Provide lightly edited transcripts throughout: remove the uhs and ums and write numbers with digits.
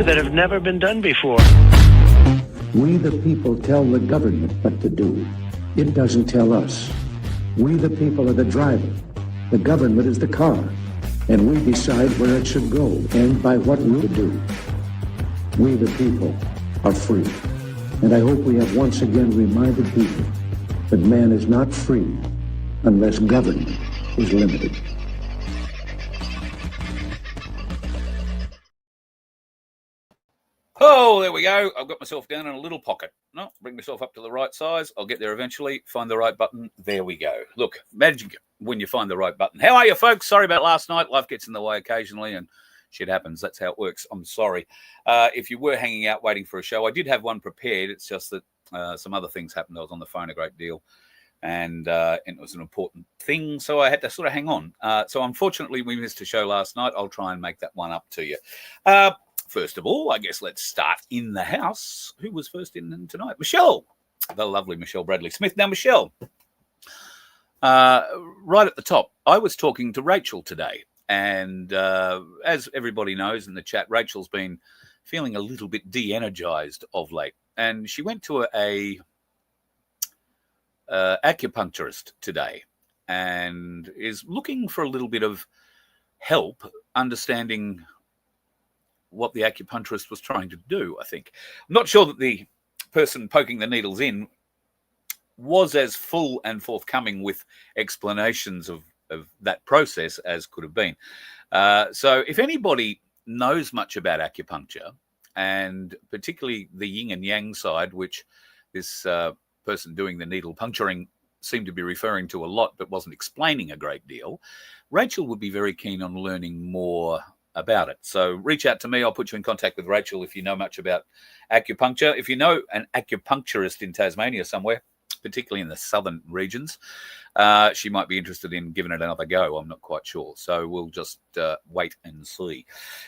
that have never been done before. We the people tell the government what to do. It doesn't tell us. We the people are the driver. The government is the car. And we decide where it should go and by what route to do. We the people are free. And I hope we have once again reminded people that man is not free unless government is limited. Oh, there we go. I've got myself down in a little pocket. No, bring myself up to the right size. I'll get there eventually. Find the right button. There we go. Look, magic when you find the right button. How are you, folks? Sorry about last night. Life gets in the way occasionally and shit happens. That's how it works. I'm sorry. If you were hanging out waiting for a show, I did have one prepared. It's just that some other things happened. I was on the phone a great deal. And it was an important thing, so I had to sort of hang on. So unfortunately, we missed a show last night. I'll try and make that one up to you. First of all, I guess let's start in the house. Who was first in tonight? Michelle, the lovely Michelle Bradley-Smith. Now, Michelle, right at the top, I was talking to Rachel today. And as everybody knows in the chat, Rachel's been feeling a little bit de-energized of late. And she went to a acupuncturist today and is looking for a little bit of help understanding what the acupuncturist was trying to do, I think. I'm not sure that the person poking the needles in was as full and forthcoming with explanations of that process as could have been. So if anybody knows much about acupuncture, and particularly the yin and yang side, which this person doing the needle puncturing seemed to be referring to a lot but wasn't explaining a great deal, Rachel would be very keen on learning more about it. So reach out to me. I'll put you in contact with Rachel if you know much about acupuncture. If you know an acupuncturist in Tasmania somewhere, particularly in the southern regions, she might be interested in giving it another go. I'm not quite sure. So we'll just wait and see.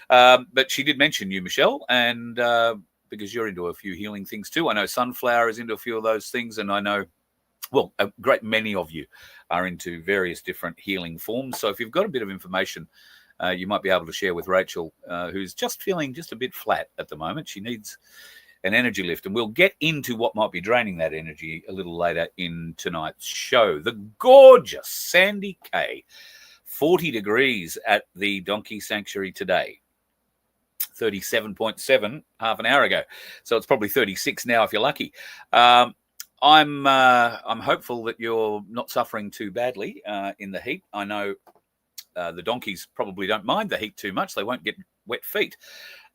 But she did mention you, Michelle, and because you're into a few healing things too. I know Sunflower is into a few of those things, and I know, well, a great many of you are into various different healing forms. So if you've got a bit of information, you might be able to share with Rachel, who's just feeling just a bit flat at the moment. She needs an energy lift, and we'll get into what might be draining that energy a little later in tonight's show. The gorgeous Sandy K, 40 degrees at the Donkey Sanctuary today. 37.7 half an hour ago. So it's probably 36 now if you're lucky. I'm hopeful that you're not suffering too badly in the heat. I know the donkeys probably don't mind the heat too much. They won't get wet feet.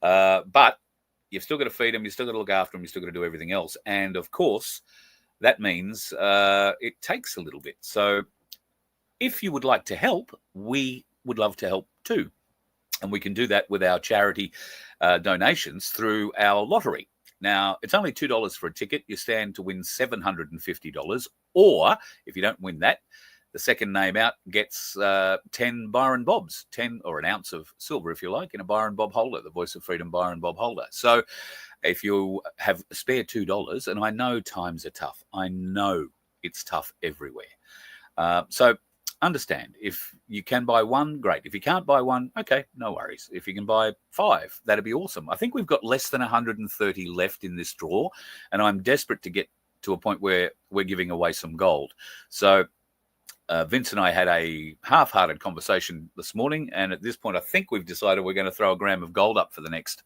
But you've still got to feed them. You've still got to look after them. You've still got to do everything else. And, of course, that means it takes a little bit. So if you would like to help, we would love to help too. And we can do that with our charity donations through our lottery. Now, it's only $2 for a ticket. You stand to win $750. Or, if you don't win that, the second name out gets 10 Byron Bobs, 10 or an ounce of silver, if you like, in a Byron Bob holder, the Voice of Freedom Byron Bob holder. So if you have a spare $2, and I know times are tough. I know it's tough everywhere. So understand, if you can buy one, great. If you can't buy one, okay, no worries. If you can buy 5, that'd be awesome. I think we've got less than 130 left in this draw, and I'm desperate to get to a point where we're giving away some gold. So Vince and I had a half-hearted conversation this morning, and at this point, I think we've decided we're going to throw a gram of gold up for the next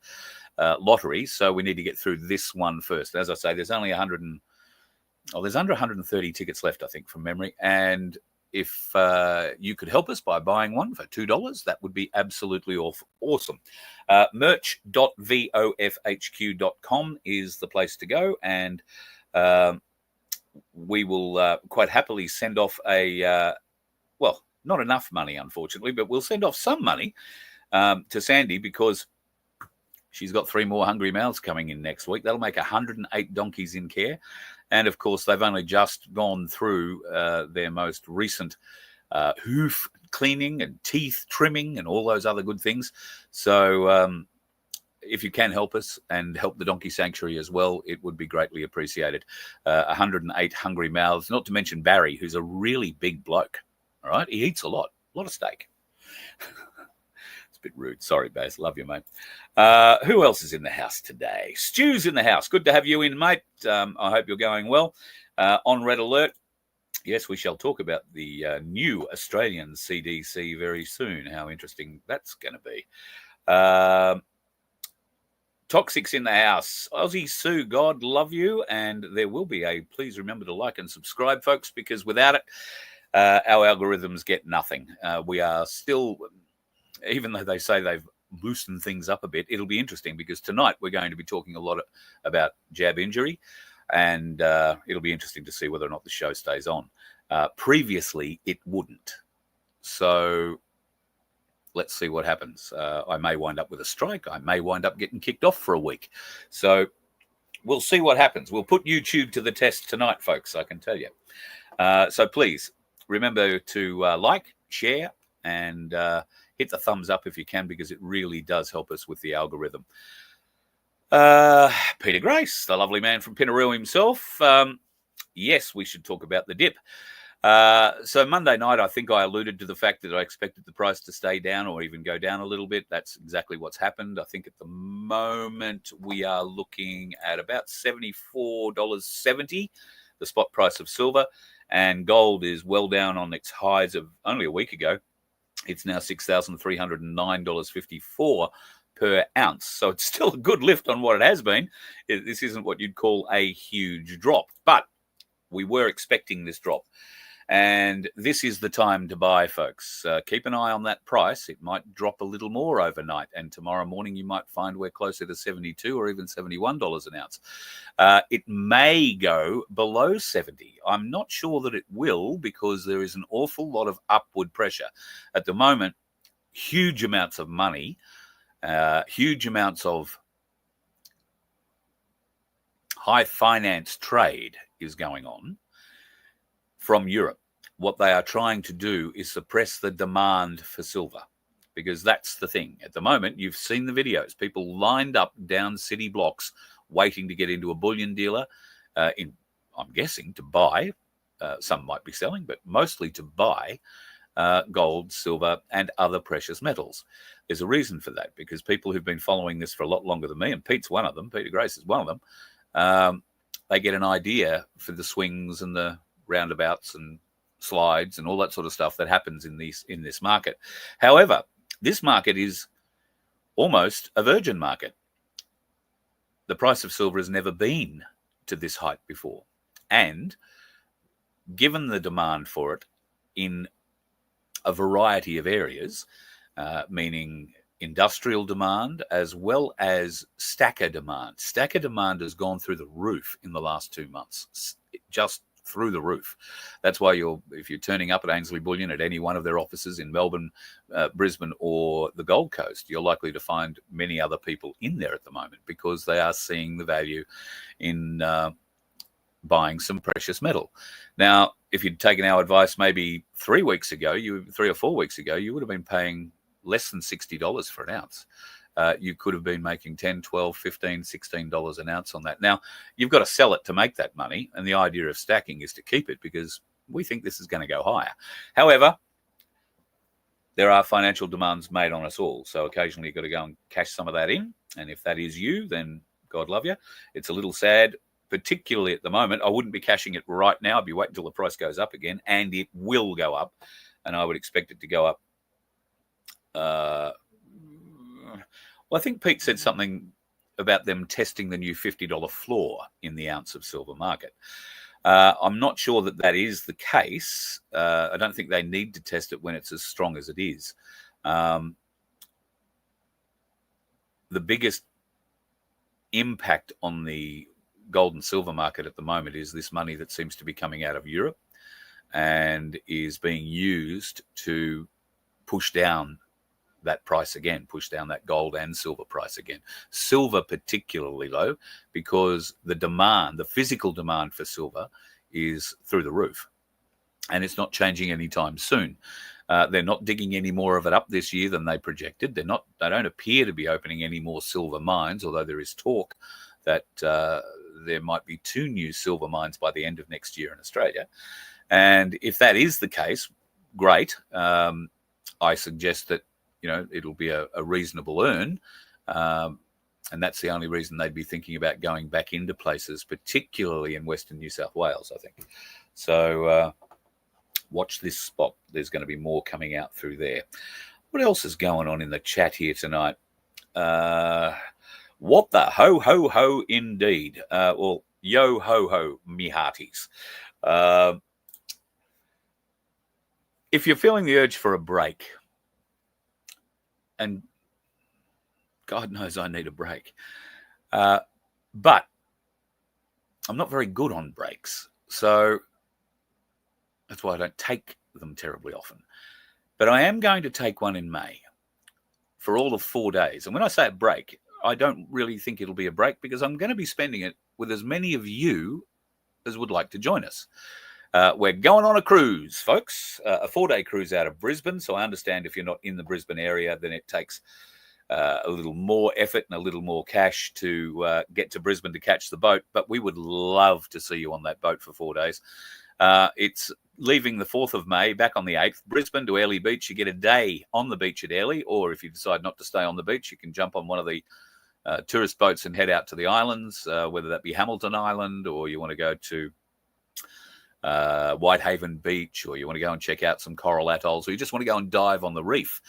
lottery. So we need to get through this one first. As I say, there's only there's under 130 tickets left, I think, from memory. And if you could help us by buying one for $2, that would be absolutely awesome. Merch.vofhq.com is the place to go, and we will quite happily send off well, not enough money, unfortunately, but we'll send off some money to Sandy, because she's got 3 more hungry mouths coming in next week. That'll make 108 donkeys in care. And, of course, they've only just gone through their most recent hoof cleaning and teeth trimming and all those other good things. So if you can help us and help the Donkey Sanctuary as well, it would be greatly appreciated. 108 hungry mouths, not to mention Barry, who's a really big bloke. All right, he eats a lot of steak. It's bit rude. Sorry, Baz. Love you, mate. Who else is in the house today? Stu's in the house. Good to have you in, mate. I hope you're going well. On Red Alert, yes, we shall talk about the new Australian CDC very soon. How interesting that's going to be. Toxics in the house. Aussie Sue, God love you. And there will be please remember to like and subscribe, folks, because without it, our algorithms get nothing. We are still, even though they say they've loosened things up a bit, it'll be interesting because tonight we're going to be talking a lot about jab injury, and it'll be interesting to see whether or not the show stays on. Previously, it wouldn't. So let's see what happens. I may wind up with a strike. I may wind up getting kicked off for a week. So we'll see what happens. We'll put YouTube to the test tonight, folks, I can tell you. So please remember to like, share, and hit the thumbs up if you can, because it really does help us with the algorithm. Peter Grace, the lovely man from Pinaroo himself. Yes, we should talk about the dip. So Monday night, I think I alluded to the fact that I expected the price to stay down or even go down a little bit. That's exactly what's happened. I think at the moment we are looking at about $74.70, the spot price of silver, and gold is well down on its highs of only a week ago. It's now $6,309.54 per ounce. So it's still a good lift on what it has been. This isn't what you'd call a huge drop, but we were expecting this drop. And this is the time to buy, folks. Keep an eye on that price. It might drop a little more overnight, and tomorrow morning you might find we're closer to $72 or even $71 an ounce. It may go below 70. I'm not sure that it will, because there is an awful lot of upward pressure. At the moment, huge amounts of money, huge amounts of high finance trade is going on from Europe. What they are trying to do is suppress the demand for silver, because that's the thing. At the moment, you've seen the videos, people lined up down city blocks waiting to get into a bullion dealer, I'm guessing to buy, some might be selling, but mostly to buy gold, silver, and other precious metals. There's a reason for that, because people who've been following this for a lot longer than me, and Pete's one of them, Peter Grace is one of them, they get an idea for the swings and the roundabouts and slides and all that sort of stuff that happens in this market. However, this market is almost a virgin market. The price of silver has never been to this height before. And given the demand for it in a variety of areas, meaning industrial demand as well as stacker demand. Stacker demand has gone through the roof in the last 2 months, just through the roof. That's why if you're turning up at Ainsley Bullion at any one of their offices in Melbourne, Brisbane, or the Gold Coast, you're likely to find many other people in there at the moment, because they are seeing the value in buying some precious metal. Now, if you'd taken our advice maybe 3 or 4 weeks ago, you would have been paying less than $60 for an ounce. You could have been making $10, $12, $15, $16 an ounce on that. Now, you've got to sell it to make that money, and the idea of stacking is to keep it, because we think this is going to go higher. However, there are financial demands made on us all, so occasionally you've got to go and cash some of that in, and if that is you, then God love you. It's a little sad, particularly at the moment. I wouldn't be cashing it right now. I'd be waiting until the price goes up again, and it will go up, and I would expect it to go up. Well, I think Pete said something about them testing the new $50 floor in the ounce of silver market. I'm not sure that is the case. I don't think they need to test it when it's as strong as it is. The biggest impact on the gold and silver market at the moment is this money that seems to be coming out of Europe and is being used to push down that price again, push down that gold and silver price again. Silver particularly low, because the physical demand for silver is through the roof, and it's not changing anytime soon. They're not digging any more of it up this year than they projected. They don't appear to be opening any more silver mines, although there is talk that there might be 2 new silver mines by the end of next year in Australia. And if that is the case, great. I suggest that it'll be a reasonable earn. And that's the only reason they'd be thinking about going back into places, particularly in Western New South Wales, I think. So watch this spot. There's going to be more coming out through there. What else is going on in the chat here tonight? What the ho, ho, ho, indeed. Well, yo, ho, ho, me hearties. If you're feeling the urge for a break, and God knows I need a break, but I'm not very good on breaks, so that's why I don't take them terribly often. But I am going to take one in May for all of 4 days. And when I say a break, I don't really think it'll be a break, because I'm going to be spending it with as many of you as would like to join us. We're going on a cruise, folks, a 4-day cruise out of Brisbane. So I understand if you're not in the Brisbane area, then it takes a little more effort and a little more cash to get to Brisbane to catch the boat. But we would love to see you on that boat for 4 days. It's leaving the 4th of May, back on the 8th, Brisbane to Airlie Beach. You get a day on the beach at Airlie, or if you decide not to stay on the beach, you can jump on one of the tourist boats and head out to the islands, whether that be Hamilton Island, or you want to go to Whitehaven Beach, or you want to go and check out some coral atolls, or you just want to go and dive on the reef.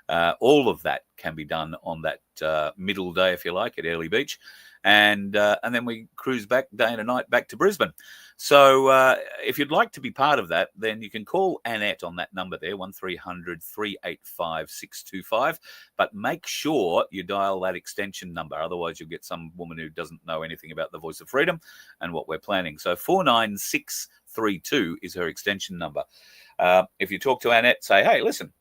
All of that can be done on that middle day, if you like, at Airlie Beach. And then we cruise back day and a night back to Brisbane. So if you'd like to be part of that, then you can call Annette on that number there, 1300 385 625. But make sure you dial that extension number. Otherwise, you'll get some woman who doesn't know anything about the Voice of Freedom and what we're planning. So 49632 is her extension number. If you talk to Annette, say, hey, listen,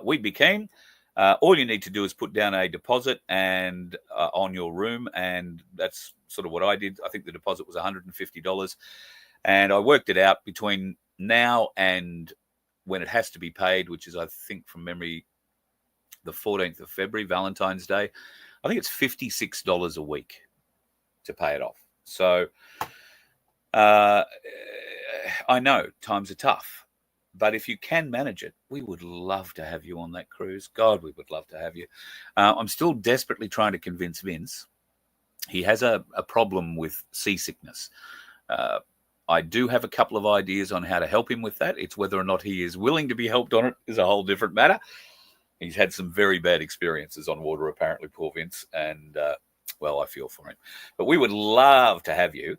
we'd be keen. All you need to do is put down a deposit and on your room, and that's sort of what I did. I think the deposit was $150, and I worked it out between now and when it has to be paid, which is, I think, from memory, the 14th of February, Valentine's Day. I think it's $56 a week to pay it off. So I know times are tough. But if you can manage it, we would love to have you on that cruise. God, we would love to have you. I'm still desperately trying to convince Vince. He has a problem with seasickness. I do have a couple of ideas on how to help him with that. It's whether or not he is willing to be helped on it is a whole different matter. He's had some very bad experiences on water, apparently, poor Vince. And, well, I feel for him. But we would love to have you.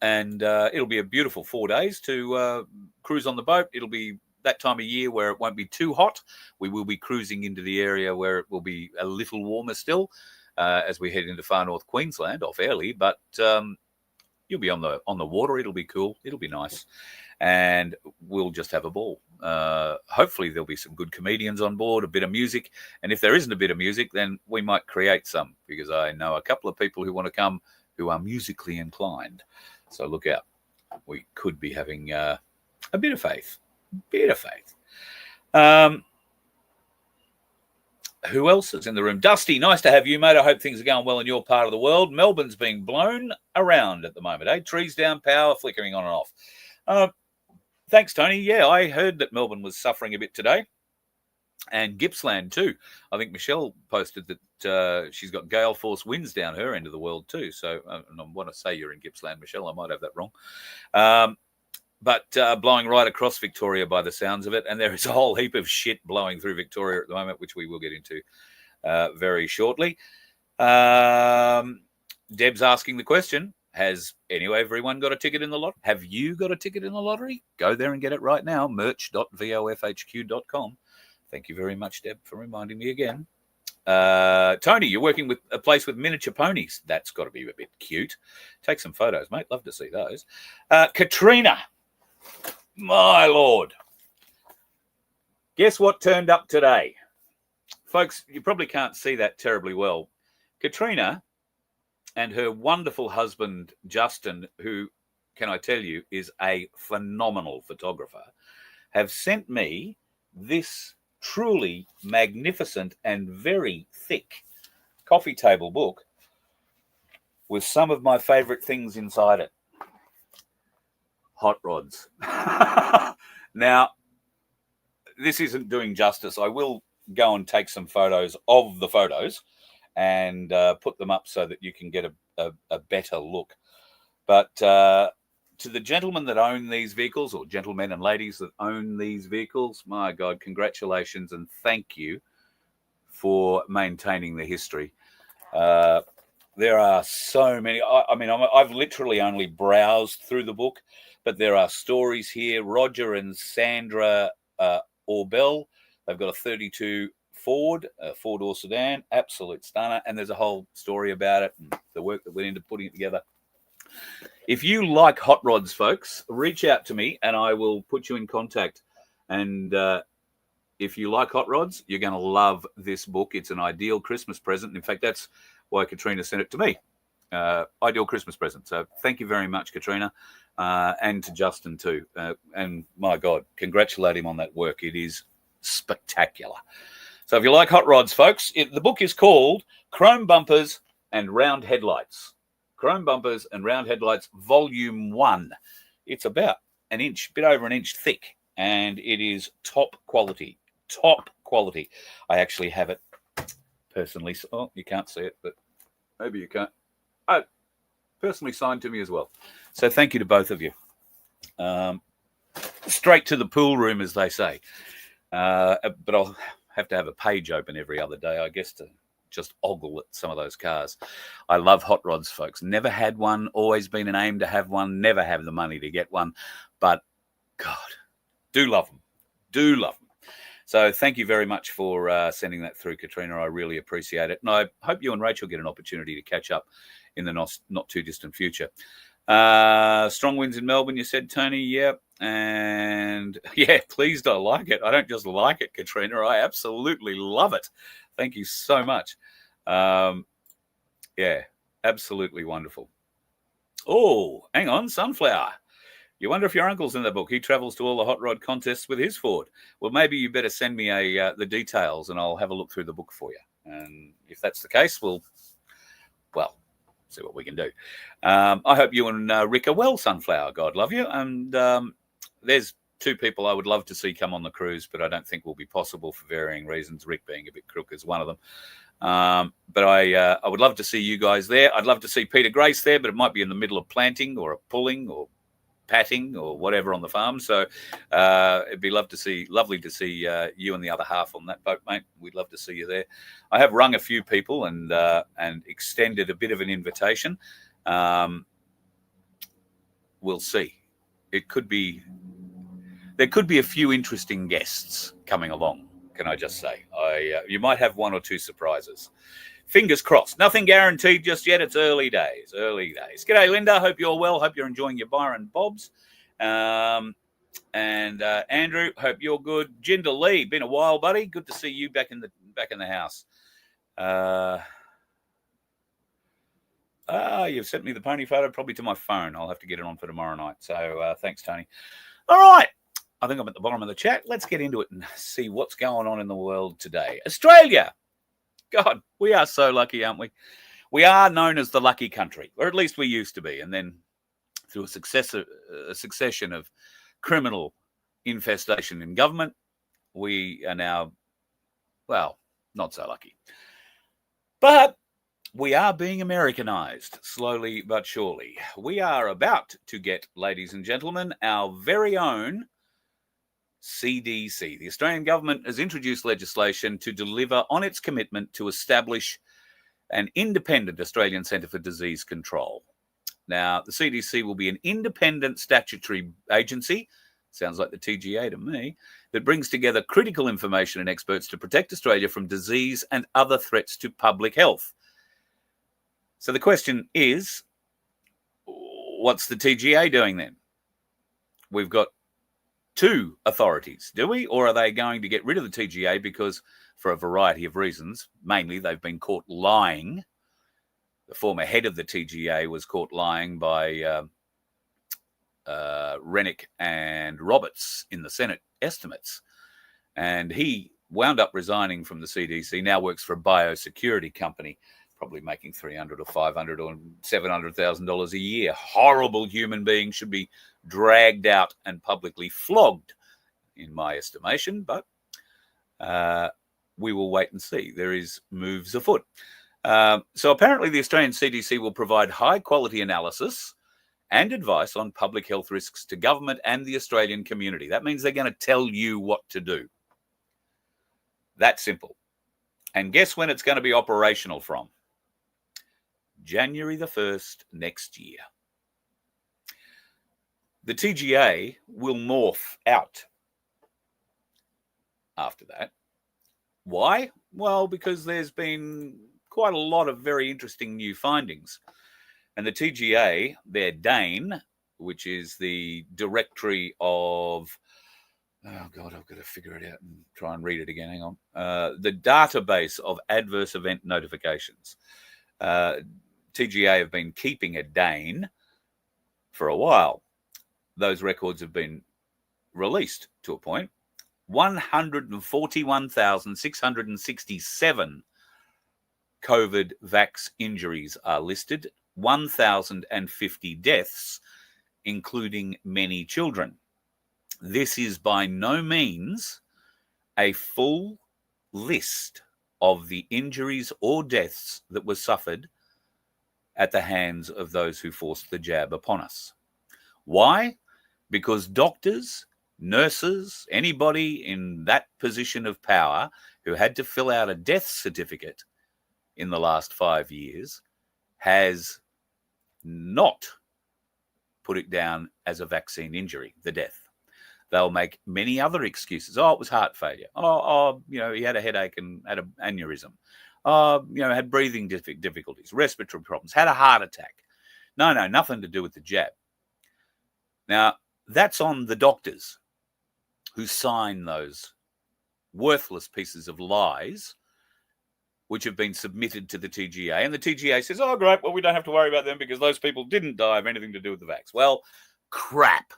And it'll be a beautiful 4 days to cruise on the boat. It'll be that time of year where it won't be too hot. We will be cruising into the area where it will be a little warmer still as we head into far north Queensland off Airlie. But you'll be on the water. It'll be cool. It'll be nice. And we'll just have a ball. Hopefully there'll be some good comedians on board, a bit of music. And if there isn't a bit of music, then we might create some, because I know a couple of people who want to come who are musically inclined. So look out. We could be having a bit of faith. Who else is in the room? Dusty, nice to have you, mate. I hope things are going well in your part of the world. Melbourne's being blown around at the moment, eh? Trees down, power flickering on and off. Thanks, Tony. Yeah, I heard that Melbourne was suffering a bit today. And Gippsland too. I think Michelle posted that she's got gale force winds down her end of the world too. So I want to say you're in Gippsland, Michelle. I might have that wrong. But blowing right across Victoria by the sounds of it. And there is a whole heap of shit blowing through Victoria at the moment, which we will get into very shortly. Deb's asking the question, has everyone got a ticket in the lottery? Have you got a ticket in the lottery? Go there and get it right now. merch.vofhq.com. Thank you very much, Deb, for reminding me again. Tony, you're working with a place with miniature ponies. That's got to be a bit cute. Take some photos, mate. Love to see those. Katrina, my Lord. Guess what turned up today? Folks, you probably can't see that terribly well. Katrina and her wonderful husband, Justin, who, can I tell you, is a phenomenal photographer, have sent me this truly magnificent and very thick coffee table book with some of my favorite things inside it. Hot rods. Now, this isn't doing justice. I will go and take some photos of the photos and put them up so that you can get a better look. But to the gentlemen that own these vehicles, or gentlemen and ladies that own these vehicles, my God, congratulations and thank you for maintaining the history. There are so many. I mean, I've literally only browsed through the book, but there are stories here. Roger and Sandra Orbell, they've got a 32 Ford, a four-door sedan, absolute stunner, and there's a whole story about it and the work that went into putting it together. If you like hot rods, folks, reach out to me and I will put you in contact. And if you like hot rods, you're going to love this book. It's an ideal Christmas present. In fact, that's why Katrina sent it to me. Ideal Christmas present. So thank you very much, Katrina, and to Justin too. And my God, congratulate him on that work. It is spectacular. So if you like hot rods, folks, the book is called Chrome Bumpers and Round Headlights. Chrome Bumpers and Round Headlights, Volume 1. It's about an inch, bit over an inch thick, and it is top quality. Top quality. I actually have it personally. Oh, you can't see it, but maybe you can't. Oh, personally signed to me as well. So thank you to both of you. Straight to the pool room, as they say. But I'll have to have a page open every other day, I guess, to just ogle at some of those cars. I love hot rods, folks. Never had one, always been an aim to have one, never have the money to get one. But, God, do love them. Do love them. So thank you very much for sending that through, Katrina. I really appreciate it. And I hope you and Rachel get an opportunity to catch up in the not too distant future. Strong winds in Melbourne, you said, Tony. Yeah. And yeah, pleased I like it. I don't just like it, Katrina. I absolutely love it. Thank you so much. Yeah, absolutely wonderful. Oh, hang on, Sunflower. You wonder if your uncle's in the book. He travels to all the hot rod contests with his Ford. Well, maybe you better send me the details and I'll have a look through the book for you. And if that's the case, well, see what we can do. I hope you and Rick are well, Sunflower. God love you. And there's two people I would love to see come on the cruise, but I don't think will be possible for varying reasons. Rick being a bit crook is one of them. But I would love to see you guys there. I'd love to see Peter Grace there, but it might be in the middle of planting or pulling or patting or whatever on the farm. So it'd be lovely to see you and the other half on that boat, mate. We'd love to see you there. I have rung a few people and extended a bit of an invitation. We'll see. There could be a few interesting guests coming along, can I just say. You might have one or two surprises. Fingers crossed. Nothing guaranteed just yet. It's early days. G'day, Linda. Hope you're well. Hope you're enjoying your Byron Bobs. And Andrew, hope you're good. Jinder Lee, been a while, buddy. Good to see you back in the house. You've sent me the pony photo probably to my phone. I'll have to get it on for tomorrow night. So thanks, Tony. All right. I think I'm at the bottom of the chat. Let's get into it and see what's going on in the world today. Australia. God, we are so lucky, aren't we? We are known as the lucky country, or at least we used to be. And then through a succession of criminal infestation in government, we are now, well, not so lucky. But we are being Americanized, slowly but surely. We are about to get, ladies and gentlemen, our very own CDC. The Australian government has introduced legislation to deliver on its commitment to establish an independent Australian Centre for Disease Control. Now, the CDC will be an independent statutory agency, sounds like the TGA to me, that brings together critical information and experts to protect Australia from disease and other threats to public health. So the question is, what's the TGA doing then? We've got two authorities, do we? Or are they going to get rid of the TGA because, for a variety of reasons, mainly they've been caught lying? The former head of the TGA was caught lying by Rennick and Roberts in the Senate estimates. And he wound up resigning from the CDC, now works for a biosecurity company, probably making $300,000 or $500,000 or $700,000 a year. Horrible human being, should be dragged out and publicly flogged in my estimation, but we will wait and see. There is moves afoot. So apparently the Australian CDC will provide high-quality analysis and advice on public health risks to government and the Australian community. That means they're going to tell you what to do. That simple. And guess when it's going to be operational from? January the 1st next year. The TGA will morph out after that. Why? Well, because there's been quite a lot of very interesting new findings. And the TGA, their DANE, which is the directory of, oh God, I've got to figure it out and try and read it again. Hang on. The database of adverse event notifications. TGA have been keeping a DANE for a while. Those records have been released to a point. 141,667 COVID vax injuries are listed, 1,050 deaths, including many children. This is by no means a full list of the injuries or deaths that were suffered at the hands of those who forced the jab upon us. Why? Because doctors, nurses, anybody in that position of power who had to fill out a death certificate in the last 5 years has not put it down as a vaccine injury, the death. They'll make many other excuses. Oh, it was heart failure. Oh, he had a headache and had an aneurysm. Had breathing difficulties, respiratory problems, had a heart attack. No, nothing to do with the jab. Now, that's on the doctors who sign those worthless pieces of lies which have been submitted to the TGA. And the TGA says, oh, great, well, we don't have to worry about them because those people didn't die of anything to do with the vax. Well, crap.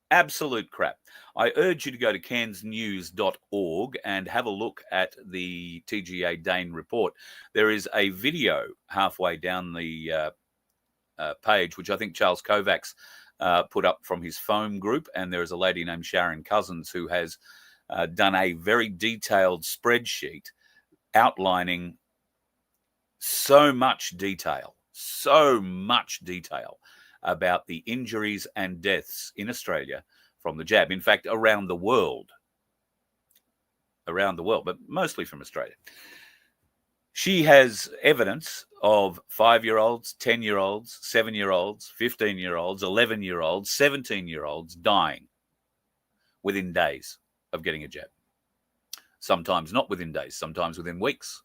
Absolute crap. I urge you to go to cairnsnews.org and have a look at the TGA DANE report. There is a video halfway down the page, which I think Charles Kovacs put up from his foam group, and there is a lady named Sharon Cousins who has done a very detailed spreadsheet outlining so much detail about the injuries and deaths in Australia from the jab. In fact, around the world, but mostly from Australia. She has evidence of 5-year-olds, 10-year-olds, 7-year-olds, 15-year-olds, 11-year-olds, 17-year-olds dying within days of getting a jab. Sometimes not within days, sometimes within weeks.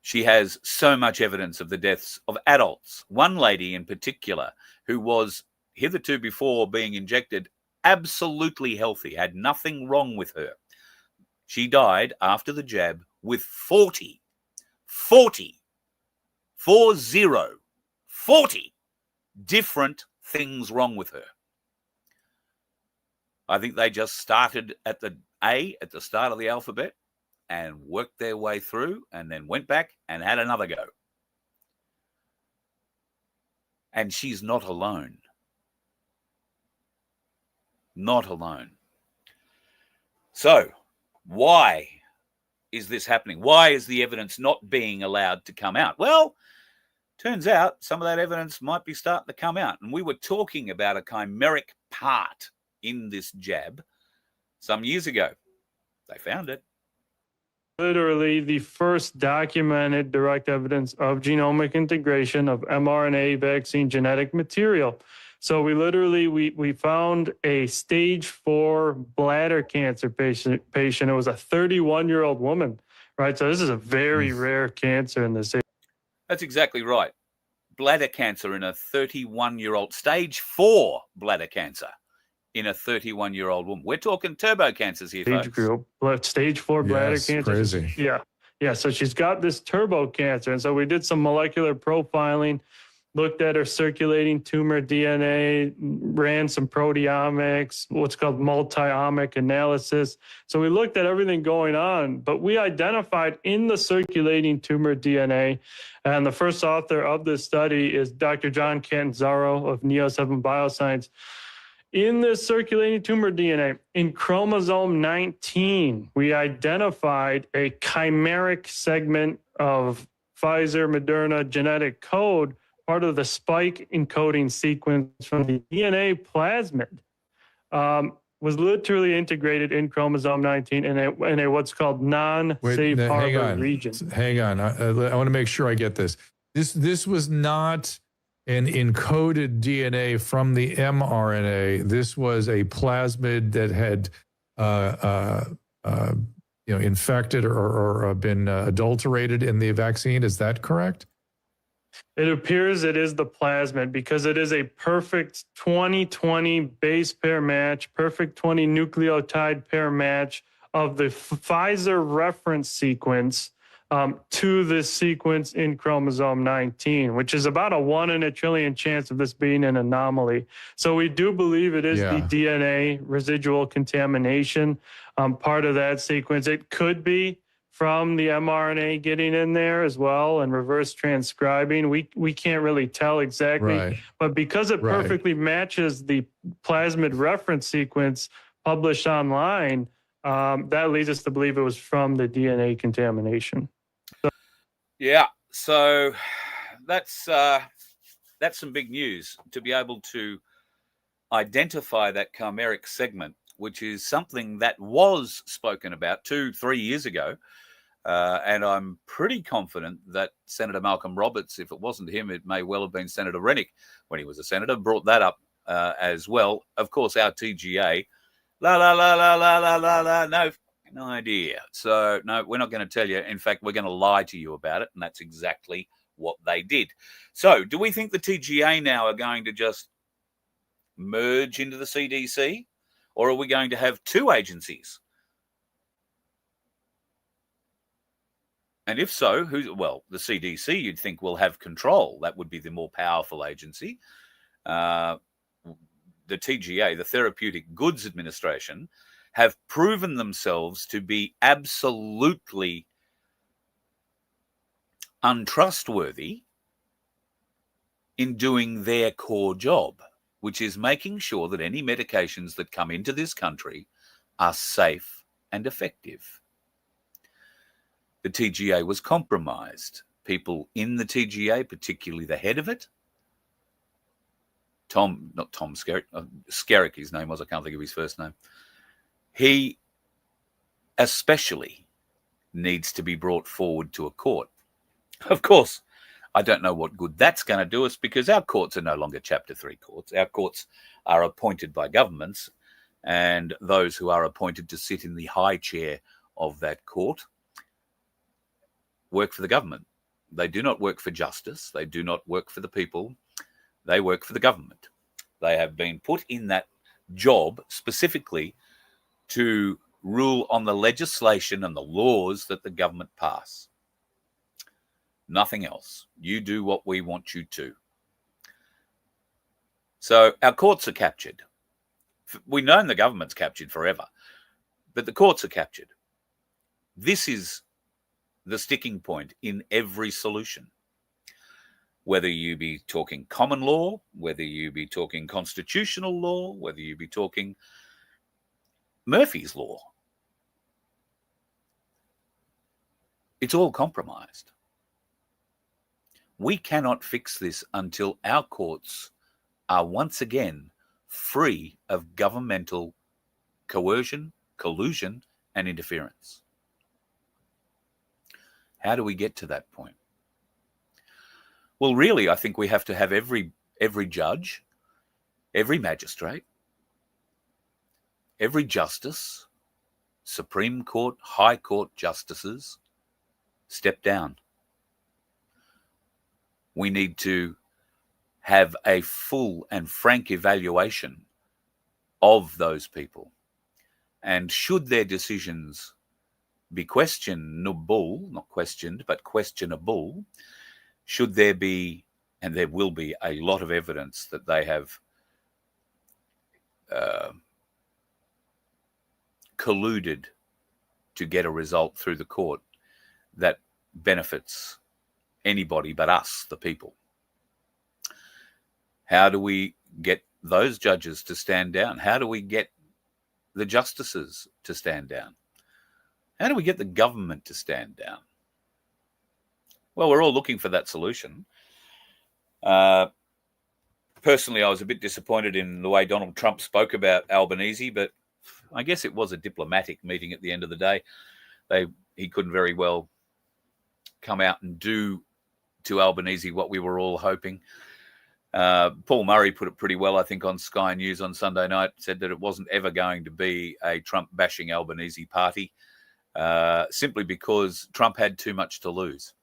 She has so much evidence of the deaths of adults. One lady in particular who was hitherto before being injected absolutely healthy, had nothing wrong with her. She died after the jab with 40 different things wrong with her. I think they just started at the A at the start of the alphabet and worked their way through and then went back and had another go. And she's not alone. Not alone. So, why is this happening? Why is the evidence not being allowed to come out? Well, turns out some of that evidence might be starting to come out. And we were talking about a chimeric part in this jab some years ago. They found it. Literally the first documented direct evidence of genomic integration of mRNA vaccine genetic material. So we found a stage 4 bladder cancer patient. It was a 31-year-old woman, right? So this is a very rare cancer in this age. That's exactly right. Bladder cancer in a 31-year-old, stage 4 bladder cancer in a 31-year-old woman. We're talking turbo cancers here, folks. Stage 4 bladder cancer. Crazy. Yeah. So she's got this turbo cancer. And so we did some molecular profiling, looked at her circulating tumor DNA, ran some proteomics, what's called multi-omic analysis. So we looked at everything going on, but we identified in the circulating tumor DNA, and the first author of this study is Dr. John Catanzaro of Neo7 Bioscience. In this circulating tumor DNA, in chromosome 19, we identified a chimeric segment of Pfizer Moderna genetic code, part of the spike encoding sequence from the DNA plasmid, was literally integrated in chromosome 19 in a what's called non-safe harbor region. Hang on. I want to make sure I get this. This was not an encoded DNA from the mRNA. This was a plasmid that had infected or been adulterated in the vaccine. Is that correct? It appears it is the plasmid because it is a perfect 20-20 base pair match, perfect 20 nucleotide pair match of the Pfizer reference sequence to this sequence in chromosome 19, which is about a 1 in a trillion chance of this being an anomaly. So we do believe it is the DNA residual contamination, part of that sequence. It could be from the mRNA getting in there as well and reverse transcribing. We can't really tell exactly, but because it perfectly matches the plasmid reference sequence published online, that leads us to believe it was from the DNA contamination. Yeah, so that's some big news to be able to identify that chimeric segment, which is something that was spoken about 2-3 years ago. And I'm pretty confident that Senator Malcolm Roberts, if it wasn't him, it may well have been Senator Rennick when he was a senator, brought that up as well. Of course, our TGA, no idea. So, no, we're not going to tell you. In fact, we're going to lie to you about it, and that's exactly what they did. So, do we think the TGA now are going to just merge into the CDC, or are we going to have two agencies? And if so, well, the CDC, you'd think, will have control. That would be the more powerful agency. The TGA, the Therapeutic Goods Administration, have proven themselves to be absolutely untrustworthy in doing their core job, which is making sure that any medications that come into this country are safe and effective. The TGA was compromised. People in the TGA, particularly the head of it, Skerrick, his name was, I can't think of his first name. He especially needs to be brought forward to a court. Of course, I don't know what good that's going to do us because our courts are no longer Chapter 3 courts. Our courts are appointed by governments, and those who are appointed to sit in the high chair of that court work for the government. They do not work for justice. They do not work for the people. They work for the government. They have been put in that job specifically to rule on the legislation and the laws that the government pass. Nothing else. You do what we want you to. So our courts are captured. We've known the government's captured forever, but the courts are captured. This is the sticking point in every solution. Whether you be talking common law, whether you be talking constitutional law, whether you be talking Murphy's Law, it's all compromised. We cannot fix this until our courts are once again free of governmental coercion, collusion, and interference. How do we get to that point? Well, really, I think we have to have every judge, every magistrate, every justice, Supreme Court, High Court justices step down. We need to have a full and frank evaluation of those people. And should their decisions be questionable, not questioned, but questionable, should there be, and there will be, a lot of evidence that they have colluded to get a result through the court that benefits anybody but us, the people. How do we get those judges to stand down? How do we get the justices to stand down? How do we get the government to stand down? Well, we're all looking for that solution. Personally, I was a bit disappointed in the way Donald Trump spoke about Albanese, but I guess it was a diplomatic meeting at the end of the day. He couldn't very well come out and do to Albanese what we were all hoping. Paul Murray put it pretty well, I think, on Sky News on Sunday night, said that it wasn't ever going to be a Trump-bashing Albanese party, simply because Trump had too much to lose.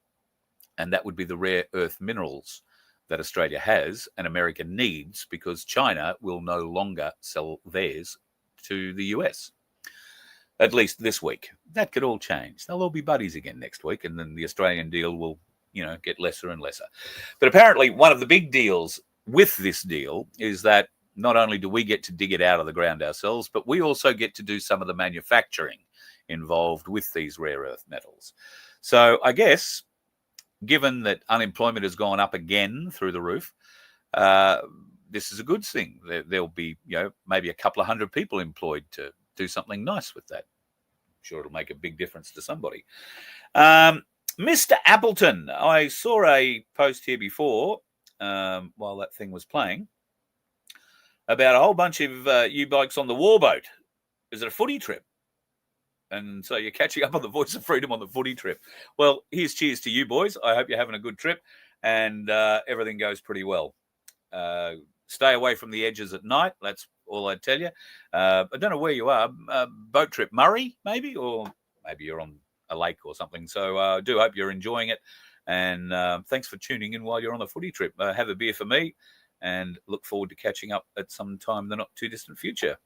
And that would be the rare earth minerals that Australia has and America needs, because China will no longer sell theirs to the US, at least this week. That could all change. They'll all be buddies again next week, and then the Australian deal will, get lesser and lesser. But apparently one of the big deals with this deal is that not only do we get to dig it out of the ground ourselves, but we also get to do some of the manufacturing involved with these rare earth metals. So I guess, given that unemployment has gone up again through the roof, this is a good thing. There'll be, maybe a couple of hundred people employed to do something nice with that. I'm sure it'll make a big difference to somebody. Mr. Appleton, I saw a post here before, while that thing was playing, about a whole bunch of you bikes on the warboat. Is it a footy trip? And so you're catching up on the Voice of Freedom on the footy trip. Well, here's cheers to you boys. I hope you're having a good trip and everything goes pretty well. Stay away from the edges at night. That's all I'd tell you. I don't know where you are. Boat trip Murray, maybe? Or maybe you're on a lake or something. So I do hope you're enjoying it. And thanks for tuning in while you're on the footy trip. Have a beer for me and look forward to catching up at some time in the not too distant future.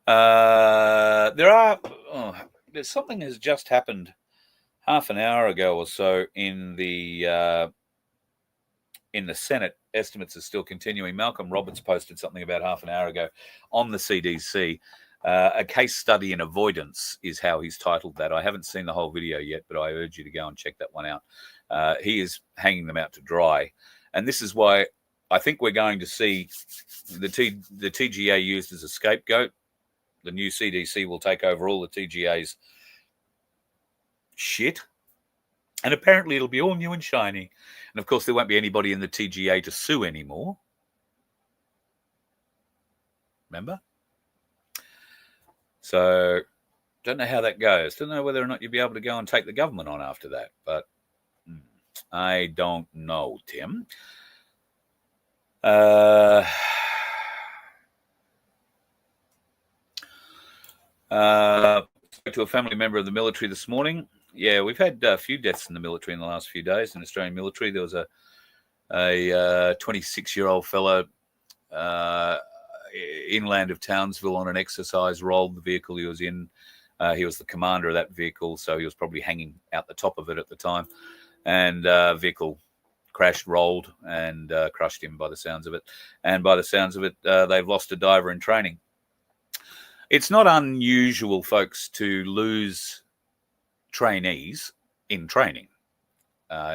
There's something has just happened half an hour ago or so in the Senate. Estimates are still continuing. Malcolm Roberts posted something about half an hour ago on the CDC. A case study in avoidance is how he's titled that. I haven't seen the whole video yet, but I urge you to go and check that one out. He is hanging them out to dry. And this is why I think we're going to see the TGA used as a scapegoat. The new CDC will take over all the TGA's shit. And apparently it'll be all new and shiny. And of course, there won't be anybody in the TGA to sue anymore. Remember? So, don't know how that goes. Don't know whether or not you'll be able to go and take the government on after that. But I don't know, Tim. Spoke to a family member of the military this morning. Yeah, we've had a few deaths in the military in the last few days. In the Australian military, there was a 26-year-old fellow inland of Townsville on an exercise, rolled the vehicle he was in. He was the commander of that vehicle, so he was probably hanging out the top of it at the time. And vehicle crashed, rolled, and crushed him by the sounds of it. And by the sounds of it, they've lost a diver in training. It's not unusual, folks, to lose trainees in training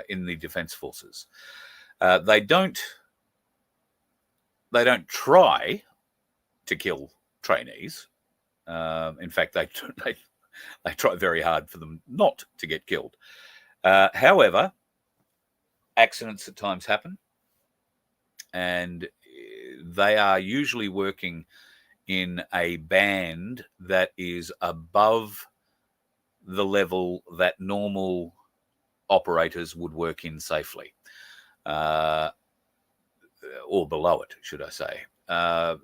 in the Defence Forces. They don't try to kill trainees. In fact, they try very hard for them not to get killed. However, accidents at times happen, and they are usually working in a band that is above the level that normal operators would work in safely, or below it, should I say.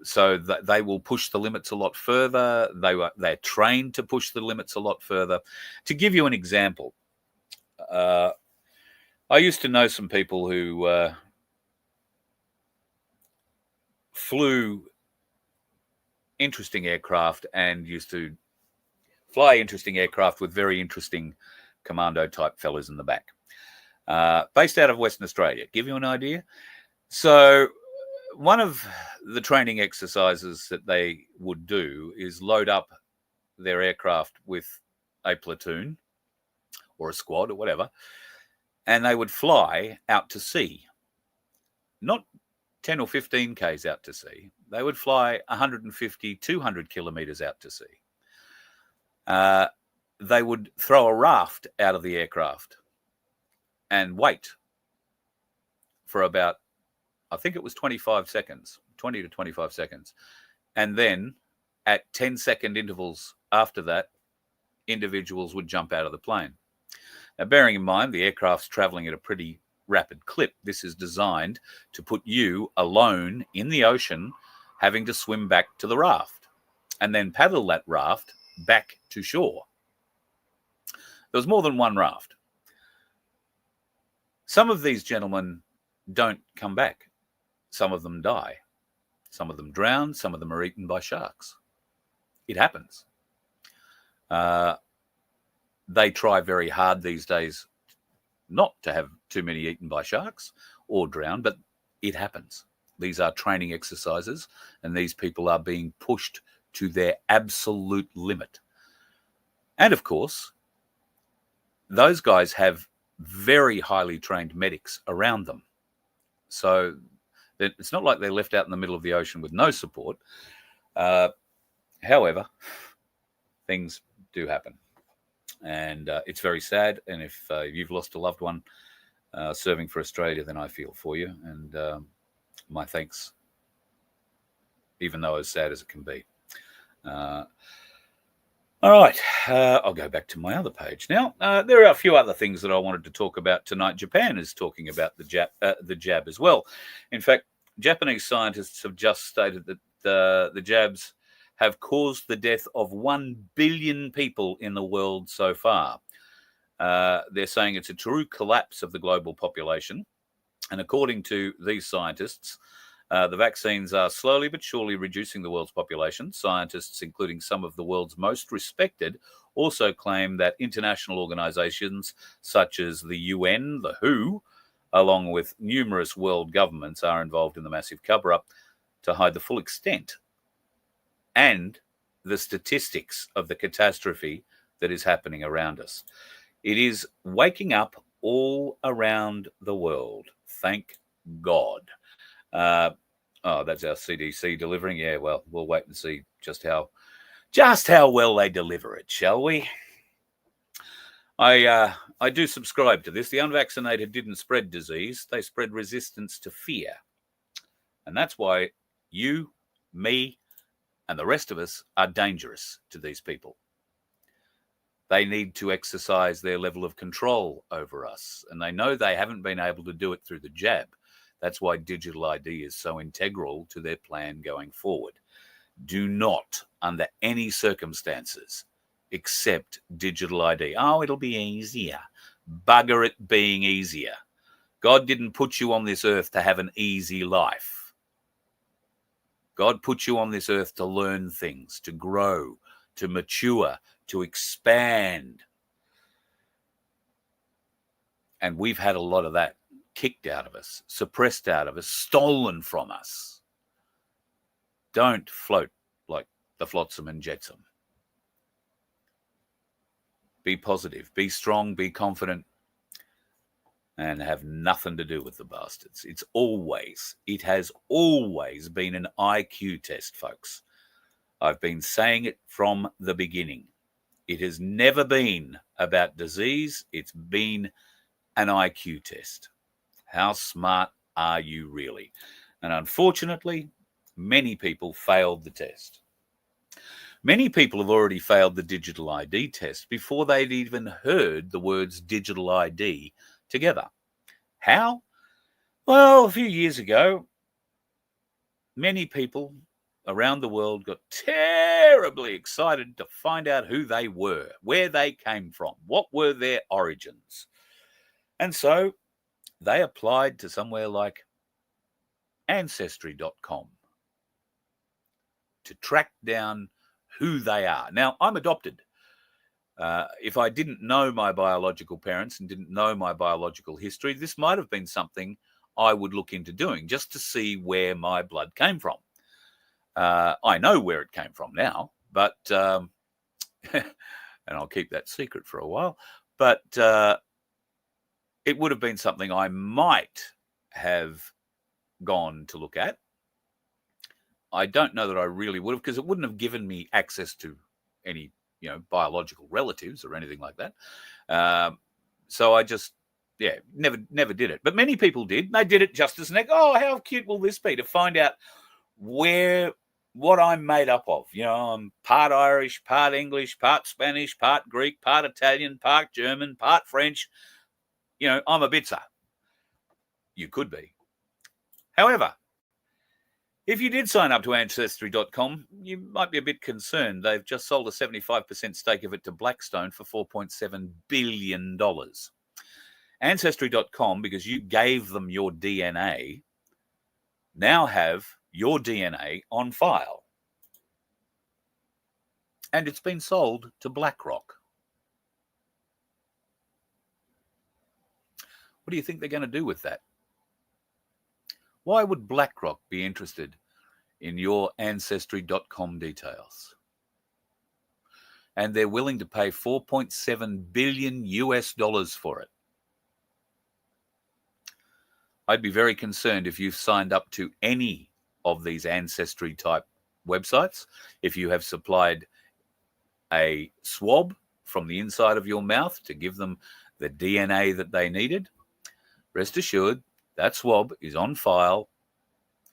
So that they will push the limits a lot further. They're trained to push the limits a lot further. To give you an example, I used to know some people who flew interesting aircraft and used to fly interesting aircraft with very interesting commando type fellas in the back, based out of Western Australia. Give you an idea. So one of the training exercises that they would do is load up their aircraft with a platoon or a squad or whatever, and they would fly out to sea, not 10 or 15 Ks out to sea. They would fly 150, 200 kilometers out to sea. They would throw a raft out of the aircraft and wait for about, I think it was 25 seconds, 20 to 25 seconds. And then at 10-second intervals after that, individuals would jump out of the plane. Now, bearing in mind, the aircraft's traveling at a pretty rapid clip. This is designed to put you alone in the ocean, having to swim back to the raft and then paddle that raft back to shore. There was more than one raft. Some of these gentlemen don't come back. Some of them die. Some of them drown. Some of them are eaten by sharks. It happens. They try very hard these days not to have too many eaten by sharks or drown, but it happens. These are training exercises, and these people are being pushed to their absolute limit. And of course, those guys have very highly trained medics around them. So it's not like they're left out in the middle of the ocean with no support. However, things do happen. And it's very sad. And if you've lost a loved one serving for Australia, then I feel for you. And my thanks, even though as sad as it can be. All right, I'll go back to my other page now. There are a few other things that I wanted to talk about tonight. Japan is talking about the jab as well. In fact, Japanese scientists have just stated that the jabs have caused the death of 1 billion people in the world so far. They're saying it's a true collapse of the global population. And according to these scientists, the vaccines are slowly but surely reducing the world's population. Scientists, including some of the world's most respected, also claim that international organizations such as the UN, the WHO, along with numerous world governments, are involved in the massive cover-up to hide the full extent and the statistics of the catastrophe that is happening around us. It is waking up all around the world. Thank God. That's our CDC delivering. Yeah, well, we'll wait and see just how well they deliver it, shall we? I do subscribe to this. The unvaccinated didn't spread disease. They spread resistance to fear. And that's why you, me, and the rest of us are dangerous to these people. They need to exercise their level of control over us. And they know they haven't been able to do it through the jab. That's why digital ID is so integral to their plan going forward. Do not, under any circumstances, accept digital ID. Oh, it'll be easier. Bugger it being easier. God didn't put you on this earth to have an easy life. God put you on this earth to learn things, to grow, to mature, to expand. And we've had a lot of that kicked out of us, suppressed out of us, stolen from us. Don't float like the flotsam and jetsam. Be positive, be strong, be confident, and have nothing to do with the bastards. It has always been an IQ test, folks. I've been saying it from the beginning. It has never been about disease. It's been an IQ test. How smart are you really? And unfortunately, many people failed the test. Many people have already failed the digital ID test before they'd even heard the words digital ID together. How? Well, a few years ago, many people around the world got terribly excited to find out who they were, where they came from, what were their origins. And so they applied to somewhere like Ancestry.com to track down who they are. Now, I'm adopted. If I didn't know my biological parents and didn't know my biological history, this might have been something I would look into doing just to see where my blood came from. I know where it came from now, but and I'll keep that secret for a while, but it would have been something I might have gone to look at. I don't know that I really would have, because it wouldn't have given me access to any, biological relatives or anything like that. So I just, never did it. But many people did. They did it just as oh, how cute will this be, to find out what I'm made up of. I'm part Irish, part English, part Spanish, part Greek, part Italian, part German, part French. I'm a bitzer. You could be. However, if you did sign up to Ancestry.com, you might be a bit concerned. They've just sold a 75% stake of it to Blackstone for $4.7 billion. Ancestry.com, because you gave them your DNA, now have your DNA on file. And it's been sold to BlackRock. What do you think they're going to do with that? Why would BlackRock be interested in your Ancestry.com details? And they're willing to pay $4.7 billion for it. I'd be very concerned if you've signed up to any of these Ancestry type websites, if you have supplied a swab from the inside of your mouth to give them the DNA that they needed. Rest assured, that swab is on file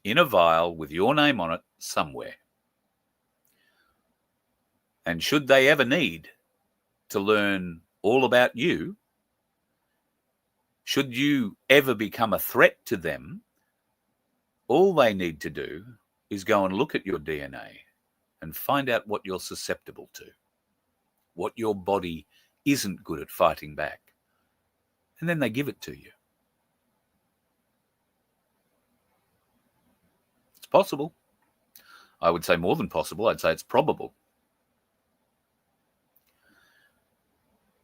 in a vial with your name on it somewhere. And should they ever need to learn all about you, should you ever become a threat to them, all they need to do is go and look at your DNA and find out what you're susceptible to, what your body isn't good at fighting back. And then they give it to you. It's possible. I would say more than possible. I'd say it's probable.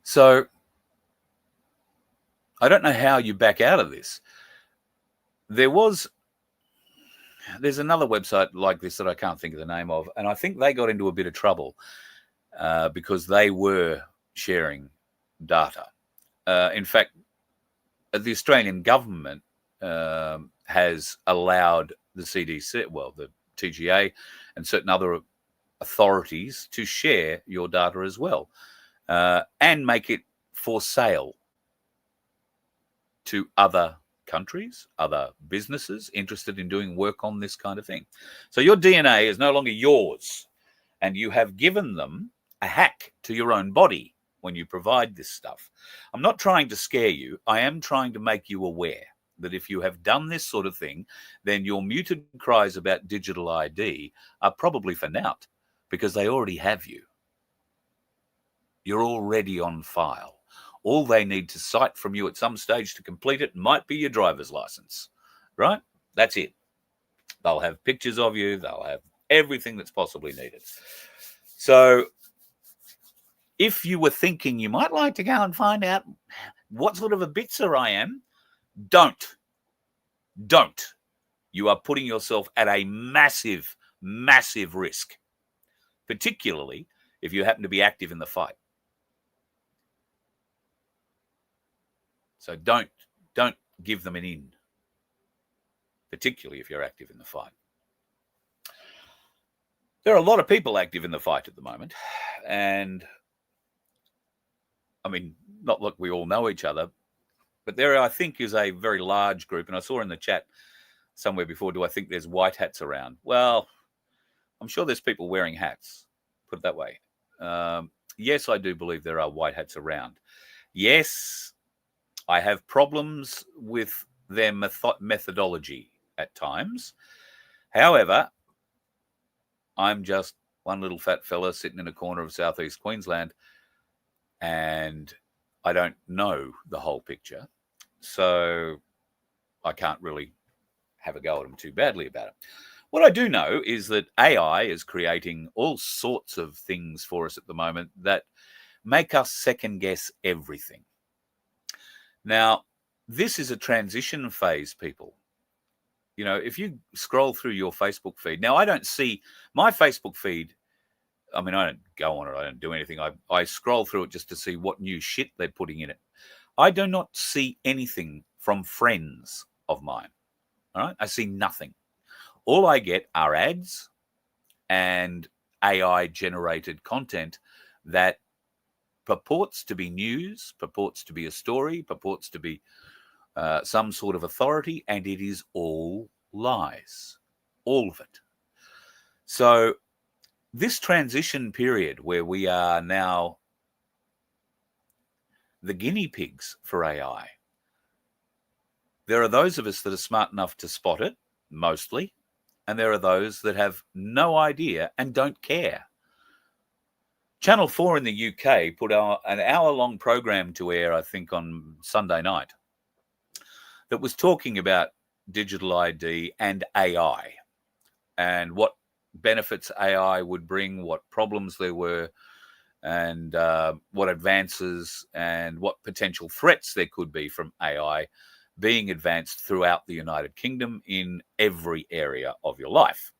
So I don't know how you back out of this. There's another website like this that I can't think of the name of, and I think they got into a bit of trouble because they were sharing data. In fact, the Australian government has allowed the CDC, the TGA, and certain other authorities to share your data as well, and make it for sale to other countries, other businesses interested in doing work on this kind of thing. So your DNA is no longer yours, and you have given them a hack to your own body when you provide this stuff. I'm not trying to scare you. I am trying to make you aware that if you have done this sort of thing, then your muted cries about digital ID are probably for naught, because they already have you. You're already on file. All they need to cite from you at some stage to complete it might be your driver's license, right? That's it. They'll have pictures of you. They'll have everything that's possibly needed. So if you were thinking you might like to go and find out what sort of a bitzer I am, don't. You are putting yourself at a massive, massive risk, particularly if you happen to be active in the fight. So don't give them an in, particularly if you're active in the fight. There are a lot of people active in the fight at the moment, and I mean, not like we all know each other, but there, I think, is a very large group, and I saw in the chat somewhere before, do I think there's white hats around? Well, I'm sure there's people wearing hats, put it that way. Yes, I do believe there are white hats around. Yes, I have problems with their methodology at times. However, I'm just one little fat fella sitting in a corner of southeast Queensland, and I don't know the whole picture. So I can't really have a go at them too badly about it. What I do know is that AI is creating all sorts of things for us at the moment that make us second guess everything. Now, this is a transition phase, people. You know, if you scroll through your Facebook feed, now I don't see my Facebook feed. I mean, I don't go on it. I don't do anything. I scroll through it just to see what new shit they're putting in it. I do not see anything from friends of mine. All right. I see nothing. All I get are ads and AI generated content that purports to be news, purports to be a story, purports to be some sort of authority, and it is all lies. All of it. So this transition period where we are now the guinea pigs for AI, there are those of us that are smart enough to spot it, mostly, and there are those that have no idea and don't care. Channel 4 in the UK put an hour-long program to air, I think, on Sunday night that was talking about digital ID and AI and what benefits AI would bring, what problems there were, and what advances and what potential threats there could be from AI being advanced throughout the United Kingdom in every area of your life.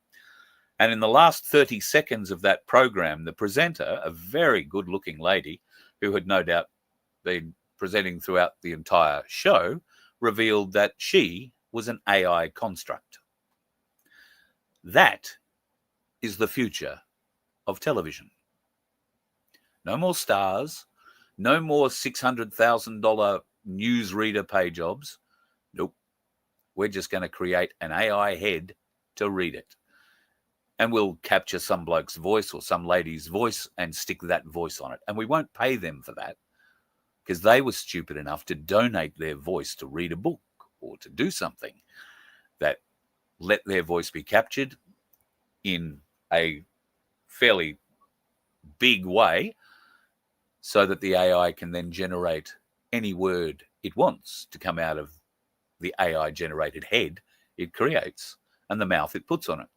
And in the last 30 seconds of that program, the presenter, a very good-looking lady who had no doubt been presenting throughout the entire show, revealed that she was an AI construct. That is the future of television. No more stars, no more $600,000 newsreader pay jobs. Nope. We're just going to create an AI head to read it. And we'll capture some bloke's voice or some lady's voice and stick that voice on it. And we won't pay them for that because they were stupid enough to donate their voice to read a book or to do something that let their voice be captured in a fairly big way so that the AI can then generate any word it wants to come out of the AI generated head it creates and the mouth it puts on it.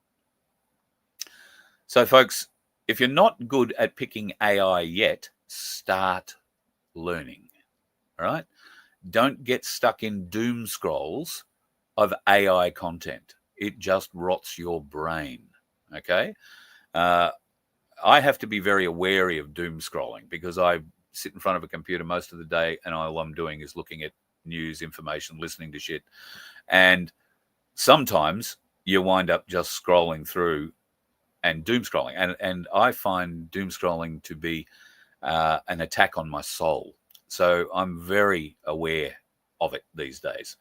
So, folks, if you're not good at picking AI yet, start learning, all right? Don't get stuck in doom scrolls of AI content. It just rots your brain, okay? I have to be very wary of doom scrolling because I sit in front of a computer most of the day and all I'm doing is looking at news, information, listening to shit. And sometimes you wind up just scrolling through and doom scrolling. And I find doom scrolling to be an attack on my soul. So I'm very aware of it these days.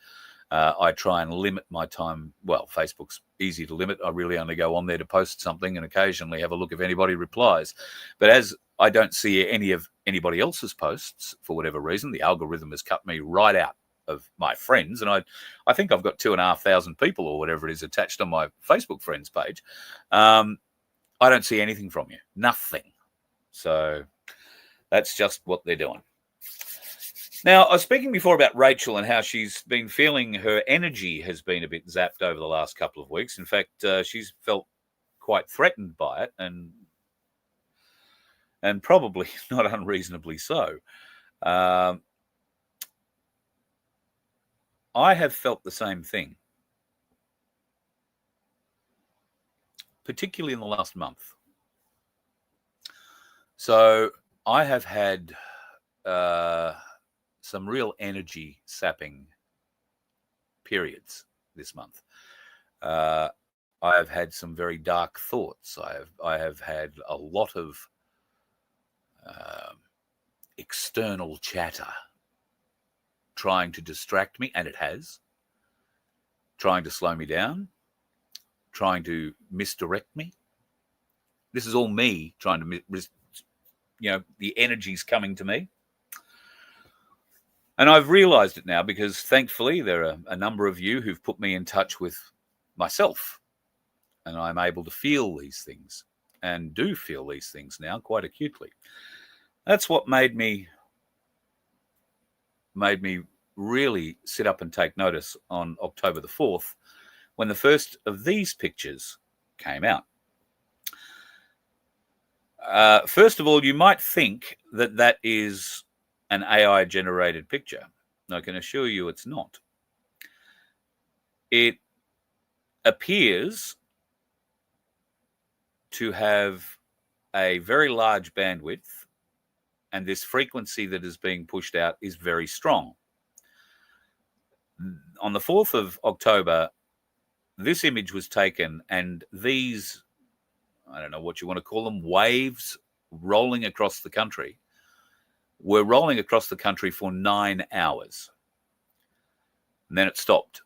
I try and limit my time. Well, Facebook's easy to limit. I really only go on there to post something and occasionally have a look if anybody replies. But as I don't see any of anybody else's posts for whatever reason, the algorithm has cut me right out of my friends. And I think I've got 2,500 people or whatever it is attached on my Facebook friends page. I don't see anything from you. Nothing. So that's just what they're doing. Now, I was speaking before about Rachel and how she's been feeling her energy has been a bit zapped over the last couple of weeks. In fact, she's felt quite threatened by it and probably not unreasonably so. I have felt the same thing, particularly in the last month. So I have had some real energy sapping periods this month. I have had some very dark thoughts. I have had a lot of external chatter trying to distract me, and it has, trying to slow me down, trying to misdirect me. This is all me trying to, the energy's coming to me. And I've realized it now because thankfully there are a number of you who've put me in touch with myself, and I'm able to feel these things and do feel these things now quite acutely. That's what made me really sit up and take notice on October the 4th when the first of these pictures came out. First of all, you might think that that is an AI-generated picture. I can assure you it's not. It appears to have a very large bandwidth, and this frequency that is being pushed out is very strong. On the 4th of October, this image was taken, and these, I don't know what you want to call them, waves rolling across the country, were rolling across the country for 9 hours. And then it stopped.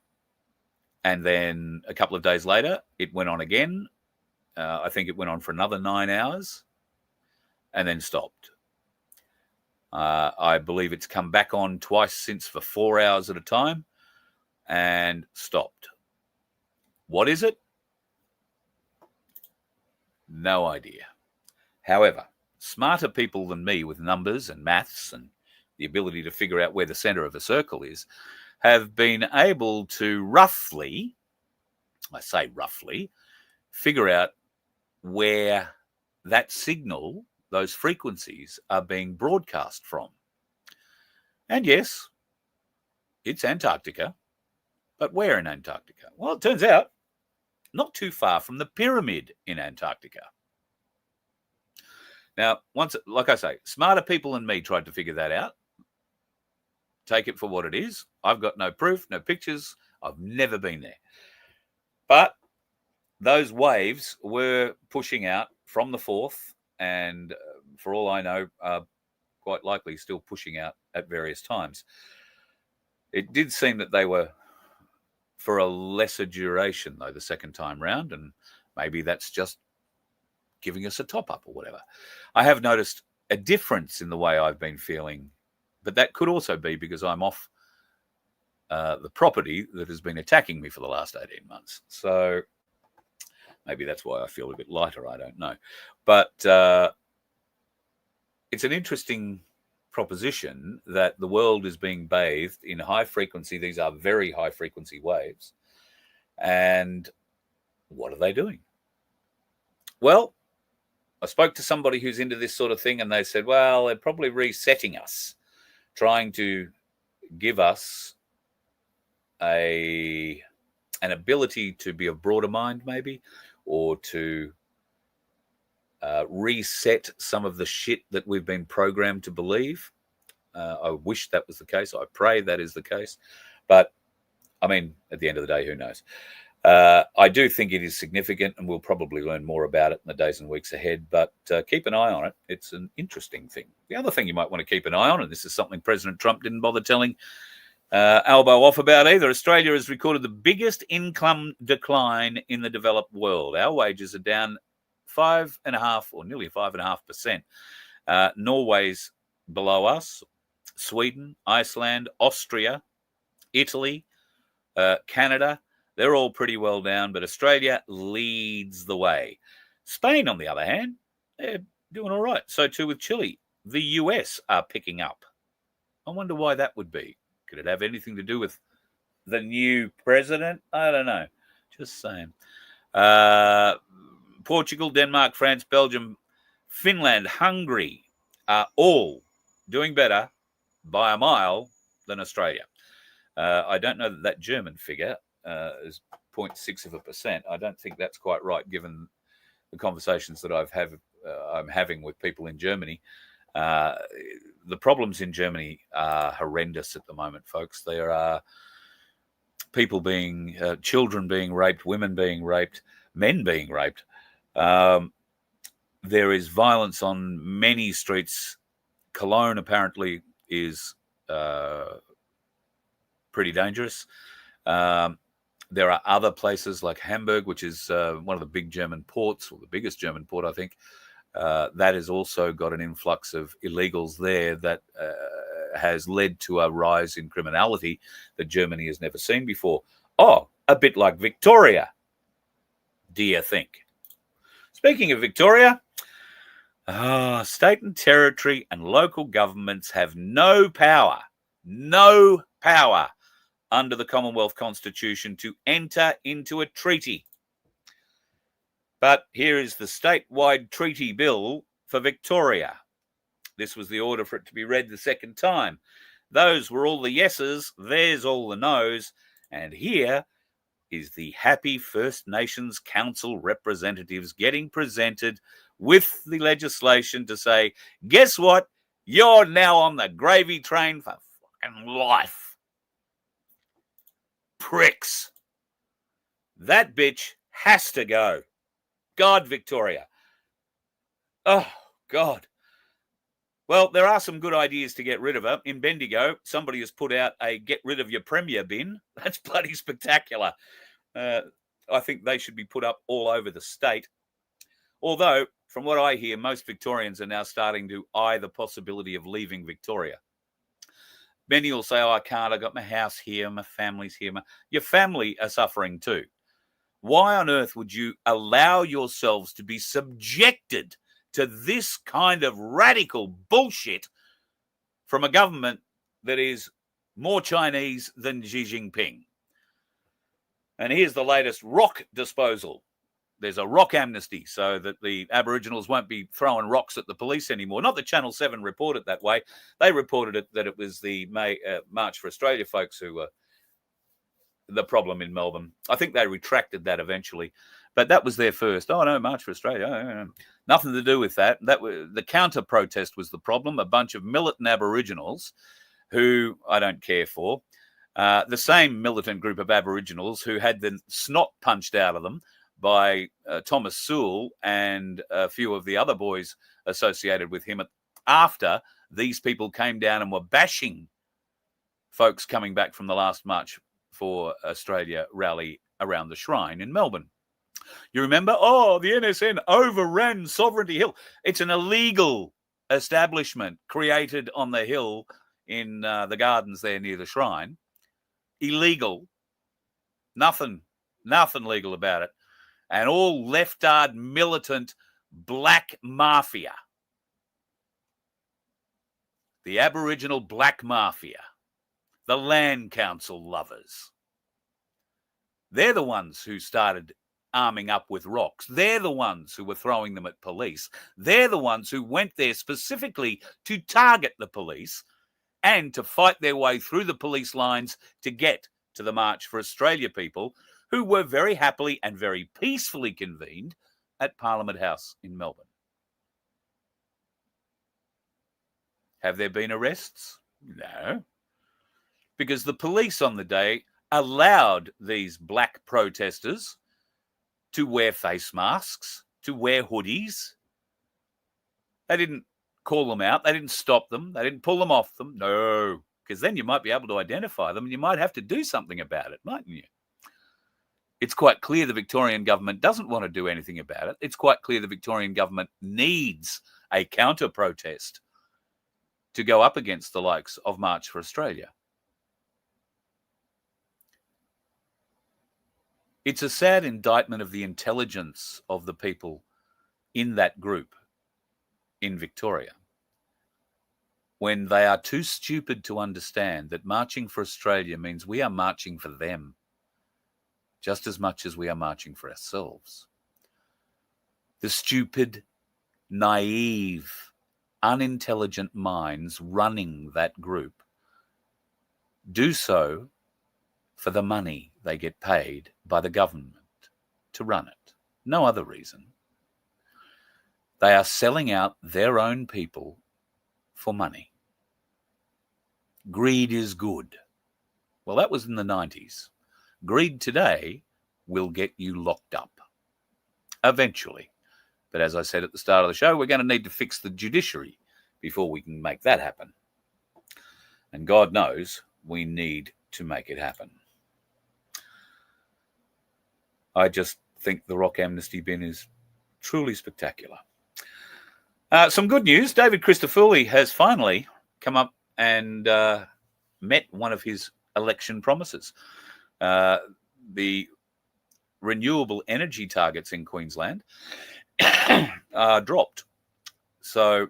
And then a couple of days later, it went on again. I think it went on for another 9 hours and then stopped. I believe it's come back on twice since for 4 hours at a time and stopped. What is it? No idea. However, smarter people than me with numbers and maths and the ability to figure out where the center of a circle is have been able to roughly, I say roughly, figure out where that signal, those frequencies, are being broadcast from. And yes, it's Antarctica. But where in Antarctica? Well, it turns out not too far from the pyramid in Antarctica. Now, once, like I say, smarter people than me tried to figure that out. Take it for what it is. I've got no proof, no pictures. I've never been there. But those waves were pushing out from the Forth, and for all I know, are quite likely still pushing out at various times. It did seem that they were for a lesser duration, though, the second time round, and maybe that's just giving us a top-up or whatever. I have noticed a difference in the way I've been feeling, but that could also be because I'm off the property that has been attacking me for the last 18 months. So maybe that's why I feel a bit lighter, I don't know. But it's an interesting proposition that the world is being bathed in high frequency. These are very high frequency waves. And what are they doing? Well, I spoke to somebody who's into this sort of thing, and they said, well, they're probably resetting us, trying to give us an ability to be of broader mind, maybe, or to reset some of the shit that we've been programmed to believe. I wish that was the case. I pray that is the case. But, I mean, at the end of the day, who knows? I do think it is significant, and we'll probably learn more about it in the days and weeks ahead, but keep an eye on it. It's an interesting thing. The other thing you might want to keep an eye on, and this is something President Trump didn't bother telling Albo off about either, Australia has recorded the biggest income decline in the developed world. Our wages are down 5.5% or nearly 5.5%. Norway's below us, Sweden, Iceland, Austria, Italy, Canada, they're all pretty well down, but Australia leads the way. Spain, on the other hand, they're doing all right. So too with Chile. The US are picking up. I wonder why that would be. Could it have anything to do with the new president? I don't know. Just saying. Portugal, Denmark, France, Belgium, Finland, Hungary are all doing better by a mile than Australia. I don't know that German figure is 0.6%. I don't think that's quite right, given the conversations that I'm having with people in Germany. The problems in Germany are horrendous at the moment, folks. There are people children being raped, women being raped, men being raped. There is violence on many streets. Cologne apparently is pretty dangerous. There are other places like Hamburg, which is one of the big German ports, or the biggest German port, I think. That has also got an influx of illegals there that has led to a rise in criminality that Germany has never seen before. Oh, a bit like Victoria, do you think? Speaking of Victoria, state and territory and local governments have no power under the Commonwealth Constitution to enter into a treaty. But here is the statewide treaty bill for Victoria. This was the order for it to be read the second time. Those were all the yeses, there's all the noes, and here is the happy First Nations Council representatives getting presented with the legislation to say, guess what? You're now on the gravy train for fucking life. Pricks. That bitch has to go. God, Victoria. Oh, God. Well, there are some good ideas to get rid of her. In Bendigo, somebody has put out a get rid of your premier bin. That's bloody spectacular. I think they should be put up all over the state. Although, from what I hear, most Victorians are now starting to eye the possibility of leaving Victoria. Many will say, oh, I can't. I got my house here. My family's here. Your family are suffering too. Why on earth would you allow yourselves to be subjected to this kind of radical bullshit from a government that is more Chinese than Xi Jinping? And here's the latest rock disposal. There's a rock amnesty so that the Aboriginals won't be throwing rocks at the police anymore. Not that Channel 7 reported that way. They reported it that it was the March for Australia folks who were the problem in Melbourne. I think they retracted that eventually. But that was their first. Oh, no, March for Australia. Nothing to do with that. The counter-protest was the problem. A bunch of militant Aboriginals who I don't care for. The same militant group of Aboriginals who had the snot punched out of them by Thomas Sewell and a few of the other boys associated with him after these people came down and were bashing folks coming back from the last March for Australia rally around the Shrine in Melbourne. You remember? Oh, the NSN overran Sovereignty Hill. It's an illegal establishment created on the hill in the gardens there near the Shrine. Illegal. Nothing legal about it. And all leftard, militant, black mafia. The Aboriginal black mafia. The Land Council lovers. They're the ones who started arming up with rocks. They're the ones who were throwing them at police. They're the ones who went there specifically to target the police and to fight their way through the police lines to get to the March for Australia people who were very happily and very peacefully convened at Parliament House in Melbourne. Have there been arrests? No. Because the police on the day allowed these black protesters to wear face masks, to wear hoodies. They didn't call them out. They didn't stop them. They didn't pull them off them. No, because then you might be able to identify them and you might have to do something about it, mightn't you? It's quite clear the Victorian government doesn't want to do anything about it. It's quite clear the Victorian government needs a counter-protest to go up against the likes of March for Australia. It's a sad indictment of the intelligence of the people in that group in Victoria when they are too stupid to understand that marching for Australia means we are marching for them just as much as we are marching for ourselves. The stupid, naive, unintelligent minds running that group do so for the money they get paid by the government to run it. No other reason. They are selling out their own people for money. Greed is good. Well, that was in the 90s. Greed today will get you locked up. Eventually. But as I said at the start of the show, we're going to need to fix the judiciary before we can make that happen. And God knows we need to make it happen. I just think the rock amnesty bin is truly spectacular. Some good news. David Christofouli has finally come up and met one of his election promises. The renewable energy targets in Queensland are dropped. So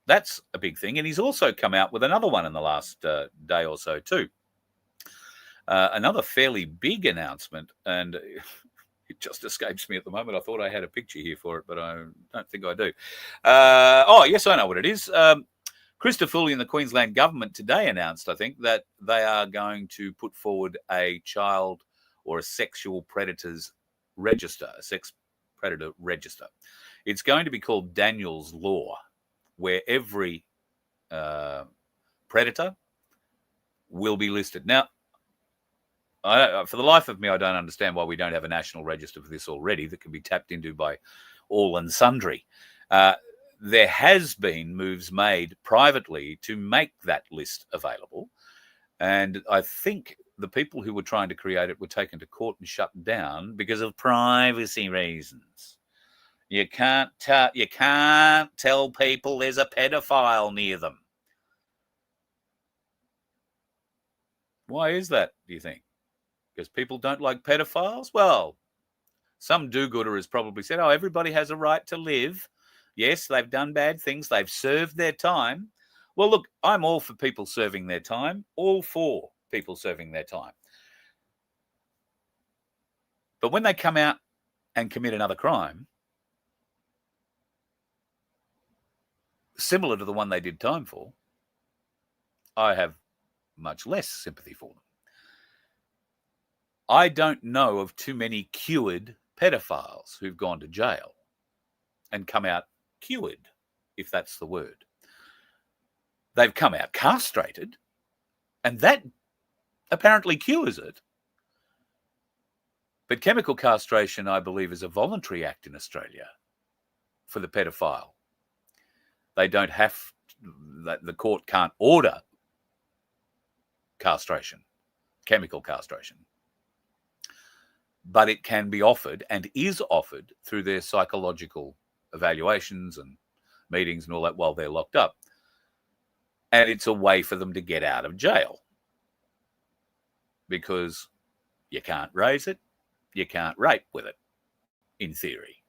that's a big thing. And he's also come out with another one in the last day or so too. Another fairly big announcement, and it just escapes me at the moment. I thought I had a picture here for it, but I don't think I do. Yes, I know what it is. Christofouli and the Queensland government today announced, I think, that they are going to put forward a child or a sexual predators register, a sex predator register. It's going to be called Daniel's Law, where every predator will be listed. Now, For the life of me, I don't understand why we don't have a national register for this already that can be tapped into by all and sundry. There has been moves made privately to make that list available. And I think the people who were trying to create it were taken to court and shut down because of privacy reasons. You can't tell people there's a pedophile near them. Why is that, do you think? Because people don't like pedophiles? Well, some do-gooder has probably said, oh, everybody has a right to live. Yes, they've done bad things. They've served their time. Well, look, I'm all for people serving their time, all for people serving their time. But when they come out and commit another crime, similar to the one they did time for, I have much less sympathy for them. I don't know of too many cured pedophiles who've gone to jail and come out cured, if that's the word. They've come out castrated, and that apparently cures it. But chemical castration, I believe, is a voluntary act in Australia for the pedophile. They don't have, the court can't order castration, chemical castration. But it can be offered and is offered through their psychological evaluations and meetings and all that while they're locked up. And it's a way for them to get out of jail. Because you can't raise it, you can't rape with it, in theory.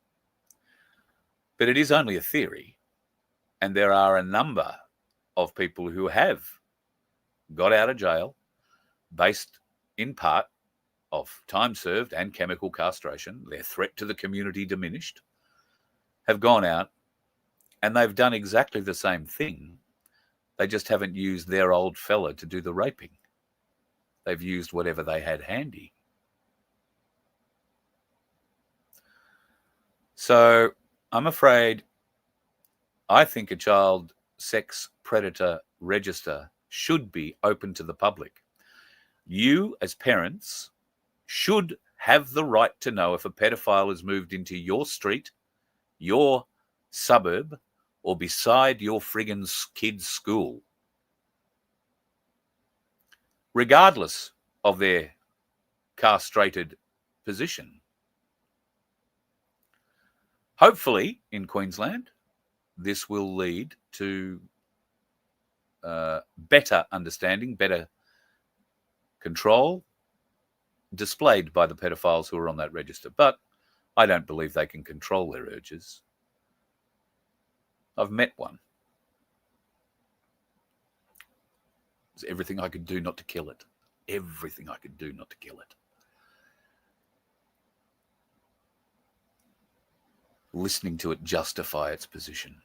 But it is only a theory. And there are a number of people who have got out of jail based in part of time served and chemical castration, their threat to the community diminished, have gone out and they've done exactly the same thing. They just haven't used their old fella to do the raping. They've used whatever they had handy. So I'm afraid I think a child sex predator register should be open to the public. You, as parents, should have the right to know if a pedophile has moved into your street, your suburb, or beside your friggin' kid's school, regardless of their castrated position. Hopefully, in Queensland, this will lead to better understanding, better control displayed by the pedophiles who are on that register. But I don't believe they can control their urges. I've met one. It was everything I could do not to kill it. Everything I could do not to kill it. Listening to it justify its position.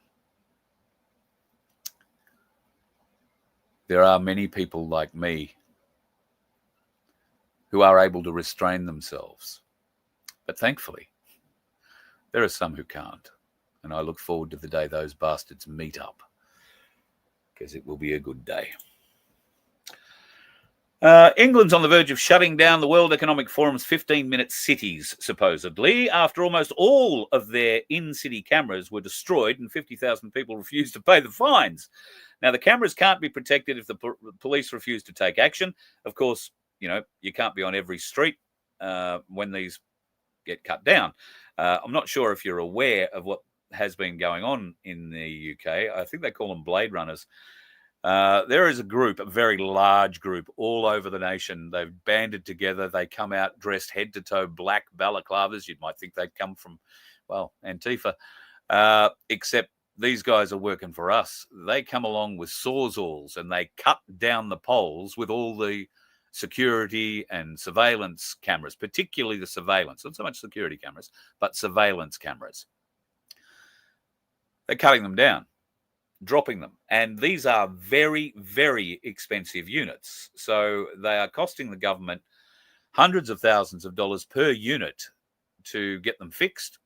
There are many people like me who are able to restrain themselves. But thankfully, there are some who can't. And I look forward to the day those bastards meet up, because it will be a good day. England's on the verge of shutting down the World Economic Forum's 15-minute cities, supposedly, after almost all of their in-city cameras were destroyed and 50,000 people refused to pay the fines. Now, the cameras can't be protected if the police refuse to take action. Of course, you know, you can't be on every street when these get cut down. I'm not sure if you're aware of what has been going on in the UK. I think they call them Blade Runners. There is a group, a very large group all over the nation. They've banded together. They come out dressed head to toe, black balaclavas. You might think they'd come from, well, Antifa. Except these guys are working for us. They come along with sawzalls and they cut down the poles with all the security and surveillance cameras, particularly the surveillance, not so much security cameras, but surveillance cameras. They're cutting them down, dropping them. And these are very, very expensive units. So they are costing the government hundreds of thousands of dollars per unit to get them fixed.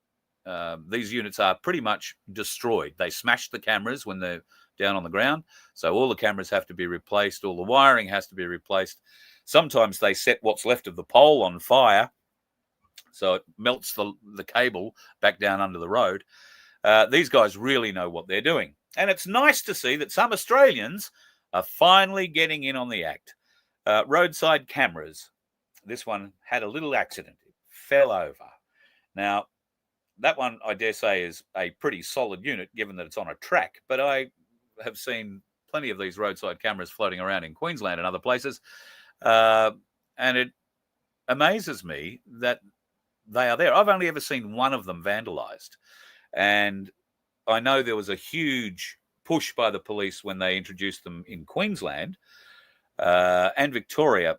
These units are pretty much destroyed. They smash the cameras when they're down on the ground. So all the cameras have to be replaced. All the wiring has to be replaced. Sometimes they set what's left of the pole on fire, so it melts the cable back down under the road. These guys really know what they're doing. And it's nice to see that some Australians are finally getting in on the act. Roadside cameras. This one had a little accident. It fell over. Now, that one, I dare say, is a pretty solid unit, given that it's on a track. But I have seen plenty of these roadside cameras floating around in Queensland and other places. And it amazes me that they are there. I've only ever seen one of them vandalized. And I know there was a huge push by the police when they introduced them in Queensland and Victoria,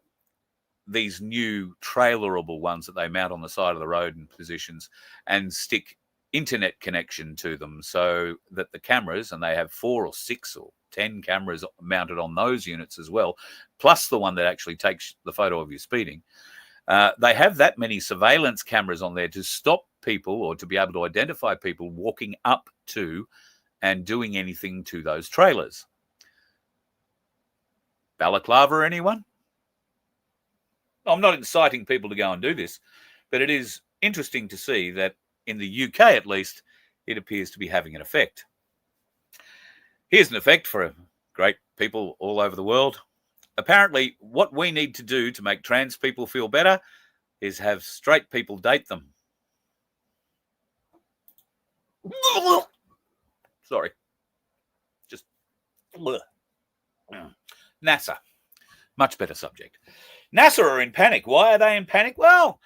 these new trailerable ones that they mount on the side of the road in positions and stick internet connection to them so that the cameras, and they have 4 or 6 or 10 cameras mounted on those units as well, plus the one that actually takes the photo of you speeding. They have that many surveillance cameras on there to stop people or to be able to identify people walking up to and doing anything to those trailers. Balaclava, anyone? I'm not inciting people to go and do this, but it is interesting to see that in the UK, at least, it appears to be having an effect. Here's an effect for great people all over the world. Apparently, what we need to do to make trans people feel better is have straight people date them. Sorry. Just NASA. Much better subject. NASA are in panic. Why are they in panic? Well,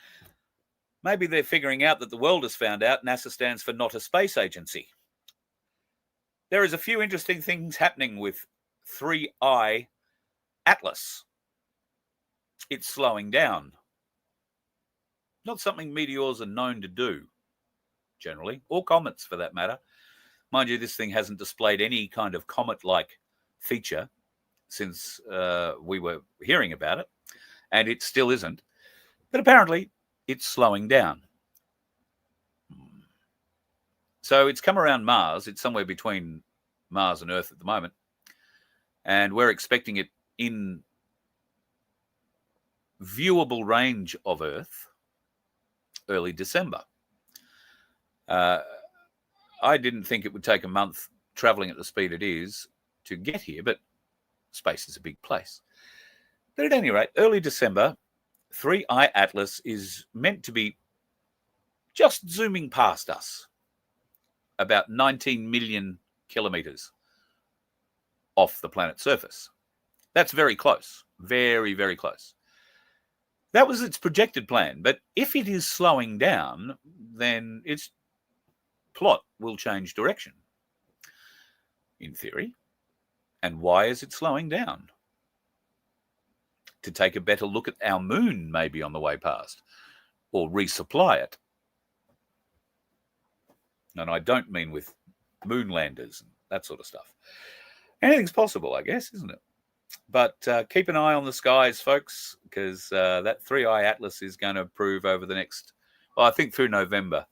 maybe they're figuring out that the world has found out NASA stands for not a space agency. There is a few interesting things happening with 3I Atlas. It's slowing down. Not something meteors are known to do, generally, or comets for that matter. Mind you, this thing hasn't displayed any kind of comet-like feature since we were hearing about it, and it still isn't. But apparently, it's slowing down. So it's come around Mars. It's somewhere between Mars and Earth at the moment. And we're expecting it in viewable range of Earth early December. I didn't think it would take a month traveling at the speed it is to get here, but space is a big place. But at any rate, early December, 3I Atlas is meant to be just zooming past us, about 19 million kilometers off the planet's surface. That's very close, very, very close. That was its projected plan, but if it is slowing down, then its plot will change direction, in theory. And why is it slowing down? To take a better look at our moon, maybe on the way past, or resupply it. And I don't mean with moon landers and that sort of stuff. Anything's possible, I guess, isn't it? But keep an eye on the skies, folks, because that 3I Atlas is going to prove over the next, well, I think through November,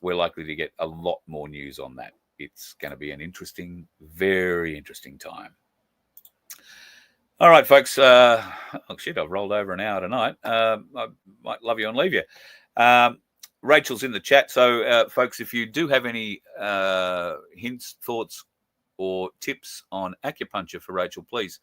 we're likely to get a lot more news on that. It's going to be an interesting, very interesting time. All right, folks. Oh, shit, I've rolled over an hour tonight. I might love you and leave you. Rachel's in the chat. So, folks, if you do have any hints, thoughts, or tips on acupuncture for Rachel, please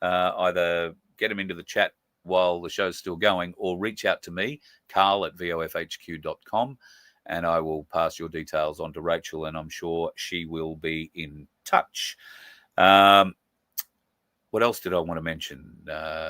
either get them into the chat while the show's still going or reach out to me, carl@vofhq.com, and I will pass your details on to Rachel, and I'm sure she will be in touch. What else did I want to mention?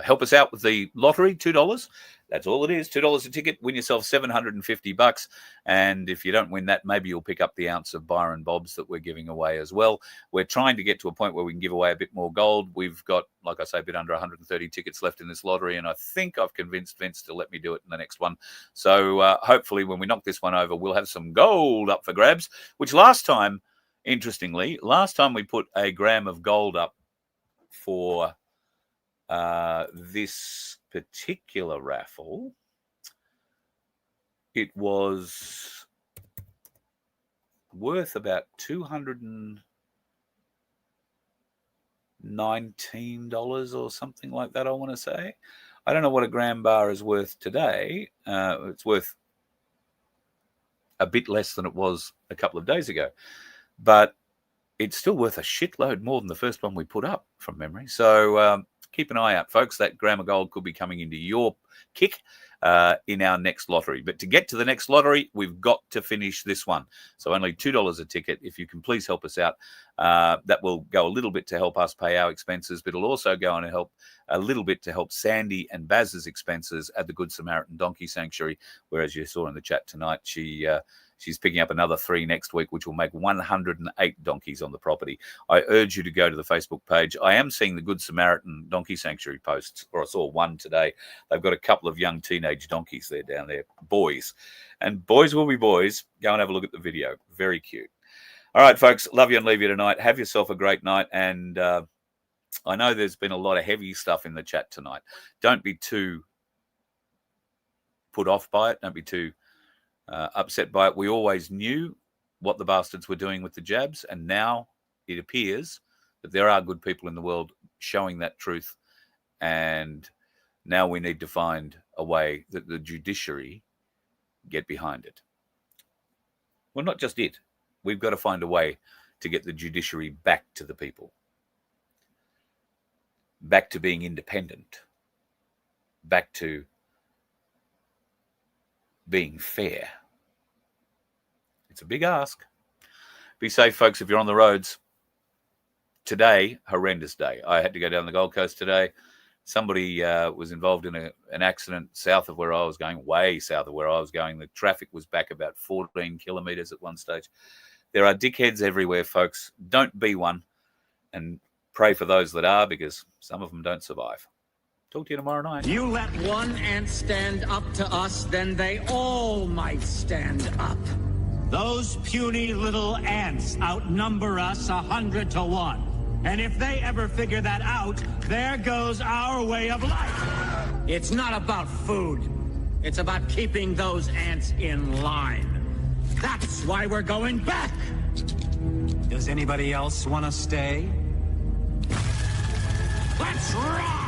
Help us out with the lottery, $2. That's all it is, $2 a ticket. Win yourself $750. And if you don't win that, maybe you'll pick up the ounce of Byron Bobs that we're giving away as well. We're trying to get to a point where we can give away a bit more gold. We've got, like I say, a bit under 130 tickets left in this lottery, and I think I've convinced Vince to let me do it in the next one. So hopefully when we knock this one over, we'll have some gold up for grabs, which last time, interestingly, we put a gram of gold up for this particular raffle. It was worth about 200 and $19 or something like that, I want to say. I don't know what a gram bar is worth today. It's worth a bit less than it was a couple of days ago. But it's still worth a shitload more than the first one we put up from memory. So keep an eye out, folks. That gram of gold could be coming into your kick in our next lottery. But to get to the next lottery, we've got to finish this one. So only $2 a ticket. If you can please help us out, that will go a little bit to help us pay our expenses, but it'll also go on and help a little bit to help Sandy and Baz's expenses at the Good Samaritan Donkey Sanctuary, where, as you saw in the chat tonight, she's picking up another 3 next week, which will make 108 donkeys on the property. I urge you to go to the Facebook page. I am seeing the Good Samaritan Donkey Sanctuary posts, or I saw one today. They've got a couple of young teenage donkeys there down there, boys. And boys will be boys. Go and have a look at the video. Very cute. All right, folks, love you and leave you tonight. Have yourself a great night. And I know there's been a lot of heavy stuff in the chat tonight. Don't be too put off by it. Don't be too upset by it. We always knew what the bastards were doing with the jabs, and now it appears that there are good people in the world showing that truth, and now we need to find a way that the judiciary get behind it. Well, not just it. We've got to find a way to get the judiciary back to the people, back to being independent, back to being fair. It's a big ask. Be safe, folks, if you're on the roads. Today, horrendous day. I had to go down the Gold Coast today. Somebody was involved in an accident south of where I was going, way south of where I was going. The traffic was back about 14 kilometres at one stage. There are dickheads everywhere, folks. Don't be one, and pray for those that are, because some of them don't survive. Talk to you tomorrow night. You let one ant stand up to us, then they all might stand up. Those puny little ants outnumber us 100 to 1. And if they ever figure that out, there goes our way of life. It's not about food. It's about keeping those ants in line. That's why we're going back. Does anybody else want to stay? Let's ride!